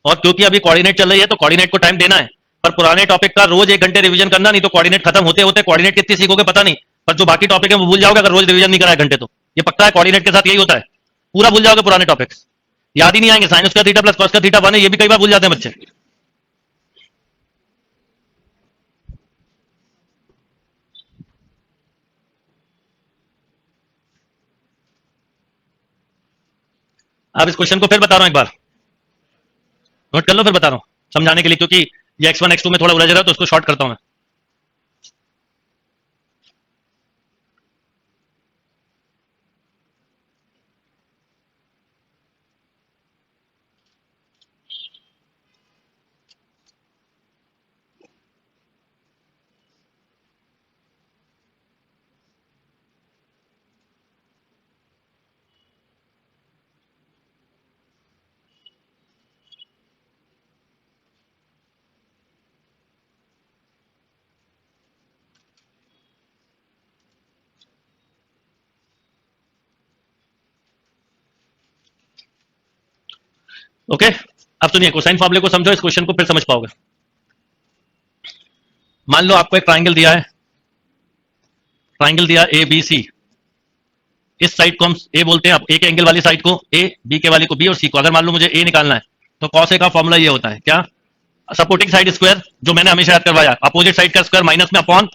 और क्योंकि अभी कोऑर्डिनेट चल रही है तो कोऑर्डिनेट को टाइम देना है, पर पुराने टॉपिक का रोज 1 घंटे रिवीजन करना, नहीं तो कोऑर्डिनेट खत्म होते होते कोऑर्डिनेट कितनी सीखोगे पता नहीं, पर जो बाकी टॉपिक है वो भूल जाओगे अगर रोज रिवीजन नहीं करा 1 घंटे तो। ये पक्का है, कोऑर्डिनेट के साथ यही होता है, पूरा भूल जाओगे पुराने टॉपिक्स, याद ही नहीं आएंगे। Sine square theta plus cos square theta 1 है, ये भी कई बार भूल जाते हैं बच्चे। अब इस क्वेश्चन को फिर बता रहा हूं, एक बार नोट कर लो, फिर बता रहा हूं समझाने के लिए, क्योंकि ये x1 x2 में थोड़ा उलझ रहा है तो उसको शॉर्ट करता हूं मैं। ओके, अब सुनिए, कोसाइन फॉर्मूले को समझो, इस क्वेश्चन को फिर समझ पाओगे। मान लो आपको एक ट्राइंगल दिया है, ट्राइंगल दिया ए बी सी, इस साइड को हम ए बोलते हैं, अब ए के एंगल वाली साइड को ए, बी के वाली को बी और सी को। अगर मान लो मुझे ए निकालना है तो कॉस ए का फॉर्मूला ये होता है क्या, सपोर्टिंग साइड स्क्वायर, जो मैंने हमेशा याद करवाया, अपोजिट साइड का स्क्वायर माइनस में अपॉन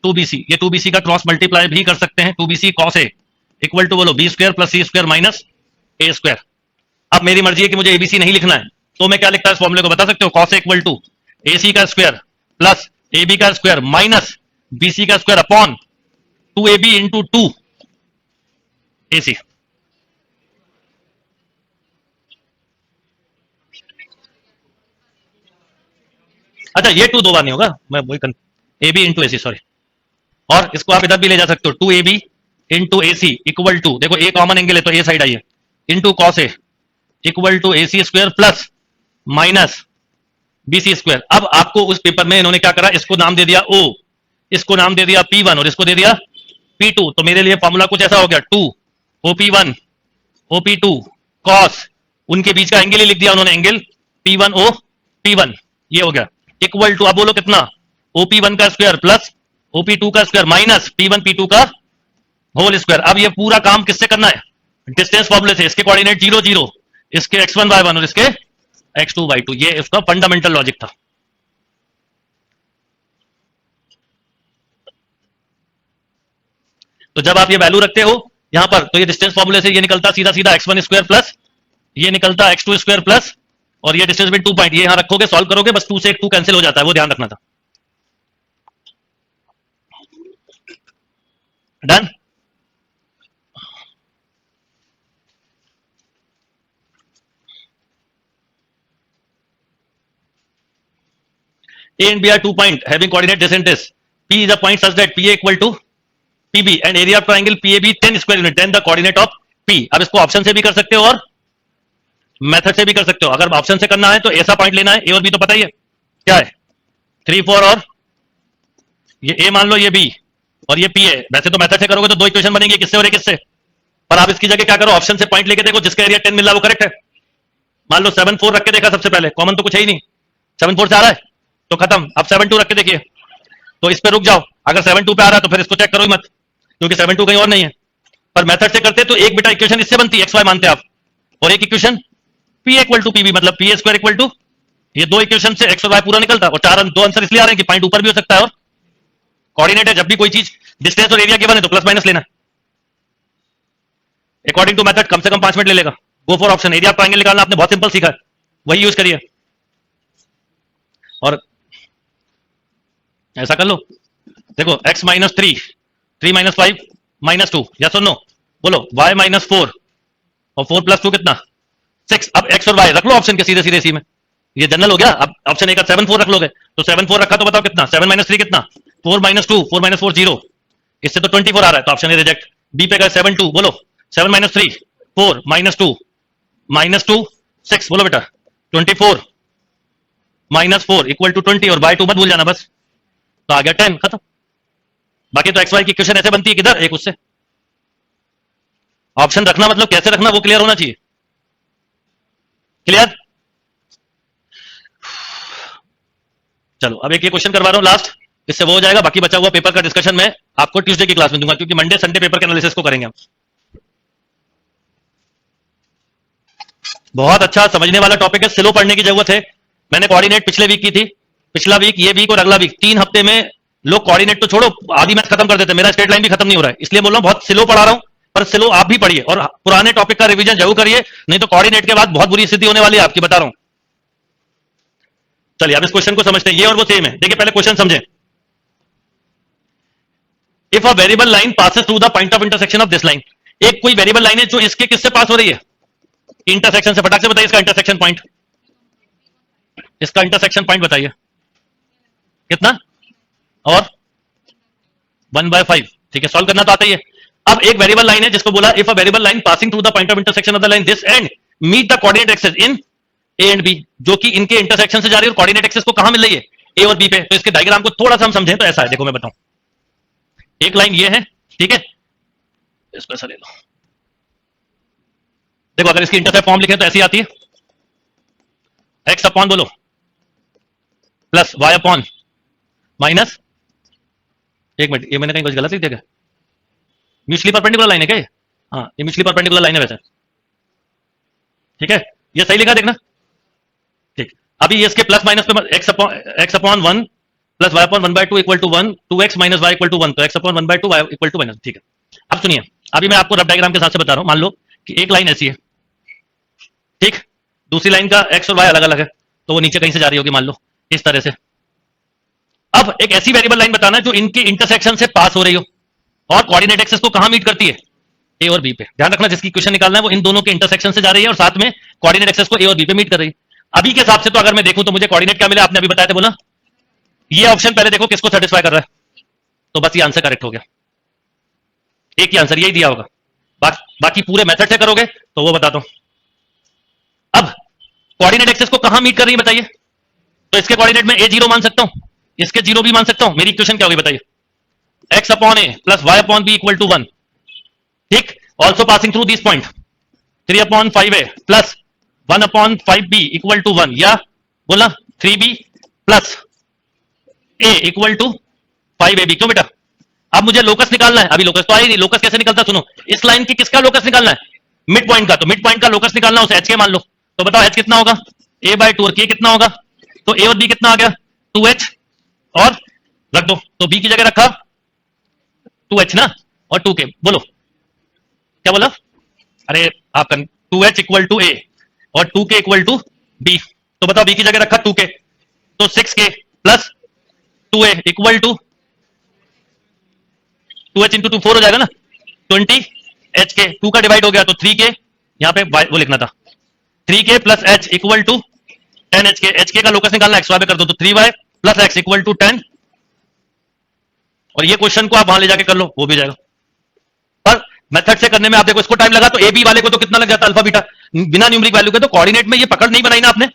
2bc। ये 2bc का क्रॉस मल्टीप्लाई भी कर सकते हैं, 2bc cos a equal to बोलो B square plus C square minus A square. अब मेरी मर्जी है कि मुझे एबीसी नहीं लिखना है, तो मैं क्या लिखता है इस फॉर्मूले को बता सकते हो, cos a equal to ac का स्क्वायर प्लस ab का स्क्वायर माइनस bc का square upon 2ab into 2ac। अच्छा, ये 2 दो बार नहीं होगा, मैं वही A B into A C, sorry. और इसको आप इधर भी ले जा सकते हो, 2ab into A C equal to, देखो ए कॉमन एंगल है तो ए साइड आइए, into cos A equal to A C square plus minus B C square. अब आपको उस पेपर में इन्होंने क्या करा, इसको नाम दे दिया ओ, इसको नाम दे दिया P1 और इसको दे दिया P2। तो मेरे लिए फॉर्मूला कुछ ऐसा हो गया, 2 OP1 OP2 कॉस, उनके बीच का एंगल ही लिख दिया उन्होंने, एंगल P1 O P1, ये हो गया इक्वल टू, अब बोलो कितना, OP1 का स्क्वायर प्लस OP2 का स्क्वायर माइनस P1 P2 का होल स्क्वायर। अब ये पूरा काम किससे करना है, डिस्टेंस फॉर्मूले से, इसके कोऑर्डिनेट 0 0, इसके x1 y1 और इसके x2 y2, ये इसका फंडामेंटल लॉजिक था। तो जब आप ये वैल्यू रखते हो यहां पर, तो ये डिस्टेंस फॉर्मूले से ये निकलता सीधा सीधा x1 स्क्वायर प्लस ये निकलता x2 स्क्वायर प्लस, और ये डिस्टेंस में 2 पॉइंट, ये यहां रखोगे, सॉल्व करोगे, बस 2 से 2 कैंसिल हो जाता है, वो ध्यान रखना था। Done. A and B are 2 points having coordinate descendants. P is a point such that PA equal to PB and area of triangle PAB 10 square unit, 10 the coordinate of P। अब इसको option से भी कर सकते हो और method से भी कर सकते हो। अगर ऑप्शन से करना है तो ऐसा पॉइंट लेना है, ए और बी तो पता ही है क्या है, 3 4, और ये ए मान लो, ये बी और ये पी है। वैसे तो मेथड से करोगे तो 2 इक्वेशन बनेंगे, किससे और किससे, पर आप इसकी जगह क्या करो, ऑप्शन से पॉइंट लेके देखो, जिसका एरिया 10 मिल रहा है वो करेक्ट है। मान लो 7 4 रख के देखा, सबसे पहले कॉमन तो कुछ है ही नहीं, 7 4 से आ रहा है तो खत्म। अब 7 2 रख के देखिए, तो इस पे रुक जाओ, अगर 7 2 पे आ रहा है तो फिर इसको चेक करो ही मत, क्योंकि 7 2 कहीं और नहीं है। पर मेथड से करते तो एक बेटा इक्वेशन इससे बनती है, एक्स वाई मानते आप, और एक equation P equal to PB, मतलब पी स्क्वायर इक्वल टू, ये 2 इक्वेशन से एक्स और वाई पूरा निकलता है। और 2 आंसर इसलिए आ रहे हैं कि पॉइंट ऊपर भी हो सकता है और कोऑर्डिनेट है। जब भी कोई चीज डिस्टेंस और एरिया गिवन है तो प्लस माइनस लेना, अकॉर्डिंग टू मेथड कम से कम 5 मिनट ले लेगा। Go for option, area triangle निकालना आपने बहुत सिंपल सीखा है, वही यूज करिए। और ऐसा कर लो, देखो x minus 3 3 minus 5 minus 2, yes और नो, बोलो y माइनस 4 और 4 प्लस 2 कितना 6। अब x और y रख लो ऑप्शन के सीधे सीधे इसी में, ये जनरल हो गया। अब ऑप्शन ए का 7 4 रख लोगे तो 7 4 रखा तो बताओ कितना, 7 माइनस 3 कितना 4 माइनस 2, 4 माइनस 4 0, इससे तो 24 आ रहा है, तो ऑप्शन ए रिजेक्ट। बी पे गए 7 2, बोलो 7 माइनस 3 4 माइनस टू 6, बोलो बेटा 24 माइनस 4 इक्वल टू 20, और बाय 2 मत भूल जाना बस, तो आ गया 10, खत्म। बाकी तो एक्स वाई की इक्वेशन ऐसे बनती है, किधर एक उससे ऑप्शन रखना, मतलब कैसे रखना वो क्लियर होना चाहिए। क्लियर? चलो अब एक ये क्वेश्चन करवा रहा हूं लास्ट, इससे वो हो जाएगा। बाकी बचा हुआ पेपर का डिस्कशन मैं आपको ट्यूसडे की क्लास में दूंगा, क्योंकि मंडे संडे पेपर के एनालिसिस को करेंगे हम। बहुत अच्छा समझने वाला टॉपिक है, स्लो पढ़ने की जरूरत है। मैंने कोऑर्डिनेट पिछले वीक की थी, पिछला वीक, ये वीक और अगला वीक, 3 हफ्ते में लोग कोऑर्डिनेट तो छोड़ो आधी मैथ खत्म कर देते, मेरा स्ट्रेट लाइन भी खत्म नहीं हो रहा है। इसलिए बोल रहा हूं बहुत स्लो पढ़ा रहा हूं, पर स्लो आप भी पढ़िए और पुराने टॉपिक का रिवीजन जरूर करिए, नहीं तो कोऑर्डिनेट के बाद बहुत बुरी स्थिति होने वाली है आपकी, बता रहा हूं। चलिए अब इस क्वेश्चन को समझते हैं, ये और वो सेम है। देखिए पहले क्वेश्चन समझें। If a variable line passes through the point of intersection of this line, एक कोई वेरिएबल लाइन है जो इसके किससे पास हो रही है, इंटरसेक्शन से। फटाक से बताइए इसका इंटरसेक्शन पॉइंट, इसका इंटरसेक्शन पॉइंट बताइए कितना, और 1/5, ठीक है, सॉल्व करना तो आता ही है। अब एक वेरिएबल लाइन है जिसको बोला if a variable line passing through the point of intersection of the line this and meet the coordinate axis in A and B, जो कि इनके इंटरसेक्शन से जा रही है और कोऑर्डिनेट एक्सिस को कहां मिल रही है, ए और बी पे। तो इसके डायग्राम को थोड़ा सा हम समझें तो ऐसा है, देखो मैं बताऊं। एक लाइन ये है, ठीक है, इसको ऐसा ले लो। देखो अगर इसकी इंटरसेप्ट फॉर्म लिखे तो ऐसी आती है, एक्स अपॉन बोलो प्लस वाई अपॉन माइनस, एक मिनट, ये मैंने कहीं कुछ गलत लिख दिया क्या? म्यूचुअली परपेंडिकुलर लाइन है क्या ये? हाँ ये म्यूचुअली परपेंडिकुलर लाइन है वैसे, ठीक है, ये सही लिखा देखना, ठीक। अभी ये इसके प्लस माइनस पे x upon 1 plus y upon 1/2 equal to 1, 2x minus y equal to 1, तो x upon 1/2 y equal to minus, ठीक है। अब सुनिए, अभी मैं आपको रफ डायग्राम के साथ से बता रहा हूं। मान लो कि एक लाइन ऐसी है, ठीक, दूसरी लाइन का एक्स और वाई अलग अलग है, तो वो नीचे कहीं से जा रही होगी, मान लो इस तरह से। अब एक ऐसी वेरिएबल लाइन बताना है जो इनकी इंटरसेक्शन से पास हो रही हो और कोऑर्डिनेट एक्सिस को कहां मीट करती है, ए और बी पे। ध्यान रखना जिसकी इक्वेशन निकालना है वो इन दोनों के इंटरसेक्शन से जा रही है और साथ में कोऑर्डिनेट एक्सिस को ए और बी पे मीट कर रही है। अभी के हिसाब से तो अगर मैं देखूं तो मुझे कोऑर्डिनेट क्या मिला, आपने अभी बताया था, बोला ये ऑप्शन पहले देखो किसको सेटिस्फाई कर रहा है, तो बस ये आंसर करेक्ट हो गया, एक ही आंसर यही दिया होगा। बाकी पूरे मेथड से करोगे तो वो बताता हूं। अब कोऑर्डिनेट एक्सिस को कहां मीट कर रही है बताइए, तो इसके कोऑर्डिनेट में ए 0 मान सकता हूं, इसके 0 भी मान सकता हूं। मेरी इक्वेशन क्या होगी बताइए, x upon a plus y upon B equal to 1, ठीक, also passing through this point 3 upon 5a plus 1 upon 5b equal to 1, या बोला 3b plus a equal to 5ab। क्यों बेटा, अब मुझे लोकस निकालना है, अभी लोकस तो आई नहीं। लोकस कैसे निकलता सुनो, इस लाइन की किसका लोकस निकालना है, मिड पॉइंट का, तो मिड पॉइंट का लोकस निकालना उस h के मान लो, तो बताओ h कितना होगा, a/2 और k कितना होगा, तो a और b कितना आ गया 2h, और रख दो, तो b की जगह रखा 2h ना, और 2k, बोलो क्या बोला, अरे आपका 2h इक्वल टू a और 2k इक्वल टू b, तो बताओ b की जगह रखा 2k, तो 6k plus 2a equal to 2h into 2 4 हो जाएगा ना, 20h के 2 का डिवाइड हो गया, तो 3k, यहां पे वो लिखना था 3k plus h equal to 10h, h का लोकस निकालना x y पे कर दो, तो 3y plus x equal to 10, और ये क्वेश्चन को आप वहां ले जाके कर लो, वो भी जाएगा। पर मेथड से करने में आप देखो इसको टाइम लगा, तो ए बी वाले को तो कितना लग जाता अल्फा बीटा बिना न्यूमेरिक वैल्यू के। तो कोऑर्डिनेट में ये पकड़ नहीं बनाई ना आपने,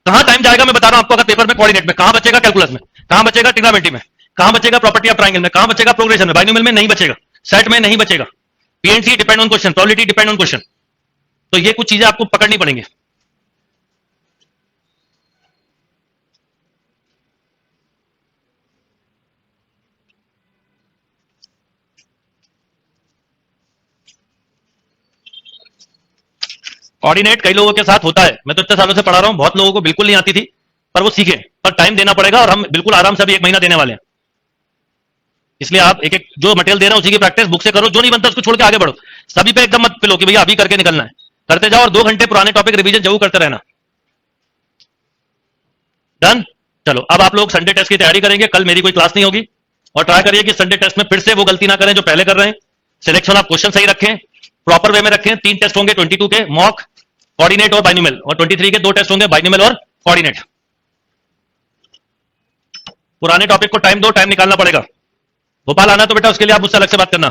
कहां टाइम जाएगा मैं बता रहा हूं आपको। अगर पेपर में कोऑर्डिनेट में कहां बचेगा, कैलकुलस में कहां बचेगा, ट्रिग्नोमेट्री में कहां बचेगा, प्रॉपर्टी ऑफ ट्रायंगल में कहां बचेगा, प्रोग्रेशन में, बाइनोमियल में नहीं बचेगा, सेट में नहीं बचेगा, PNC depend on question, probability depend on question. तो ये कुछ चीजें आपको पकड़नी पड़ेंगी। कोऑर्डिनेट कई लोगों के साथ होता है, मैं तो इतने सालों से पढ़ा रहा हूं, बहुत लोगों को बिल्कुल नहीं आती थी, पर वो सीखे, पर टाइम देना पड़ेगा, और हम बिल्कुल आराम से अभी 1 महीना देने वाले हैं। इसलिए आप एक एक जो मटेरियल दे रहे हो उसी की प्रैक्टिस बुक से करो, जो नहीं बनता उसको छोड़ के आगे बढ़ो। सभी पे एकदम मत पिलो कि भैया अभी करके निकलना है, करते जाओ और 2 घंटे पुराने टॉपिक रिवीजन जरूर करते रहना। डन। चलो अब आप लोग संडे टेस्ट की तैयारी करेंगे, कल मेरी कोई क्लास नहीं होगी, और ट्राई करिए कि संडे टेस्ट में फिर से वो गलती ना करें जो पहले कर रहे हैं। सिलेक्शन ऑफ क्वेश्चन सही रखें, प्रॉपर वे में रखें। 3 टेस्ट होंगे 22 के, मॉक, कोऑर्डिनेट और बाइनोमियल, और 23 के 2 टेस्ट होंगे, बाइनोमियल और कोऑर्डिनेट। पुराने टॉपिक को टाइम दो, टाइम निकालना पड़ेगा। भोपाल आना तो बेटा उसके लिए आप मुझसे अलग से बात करना।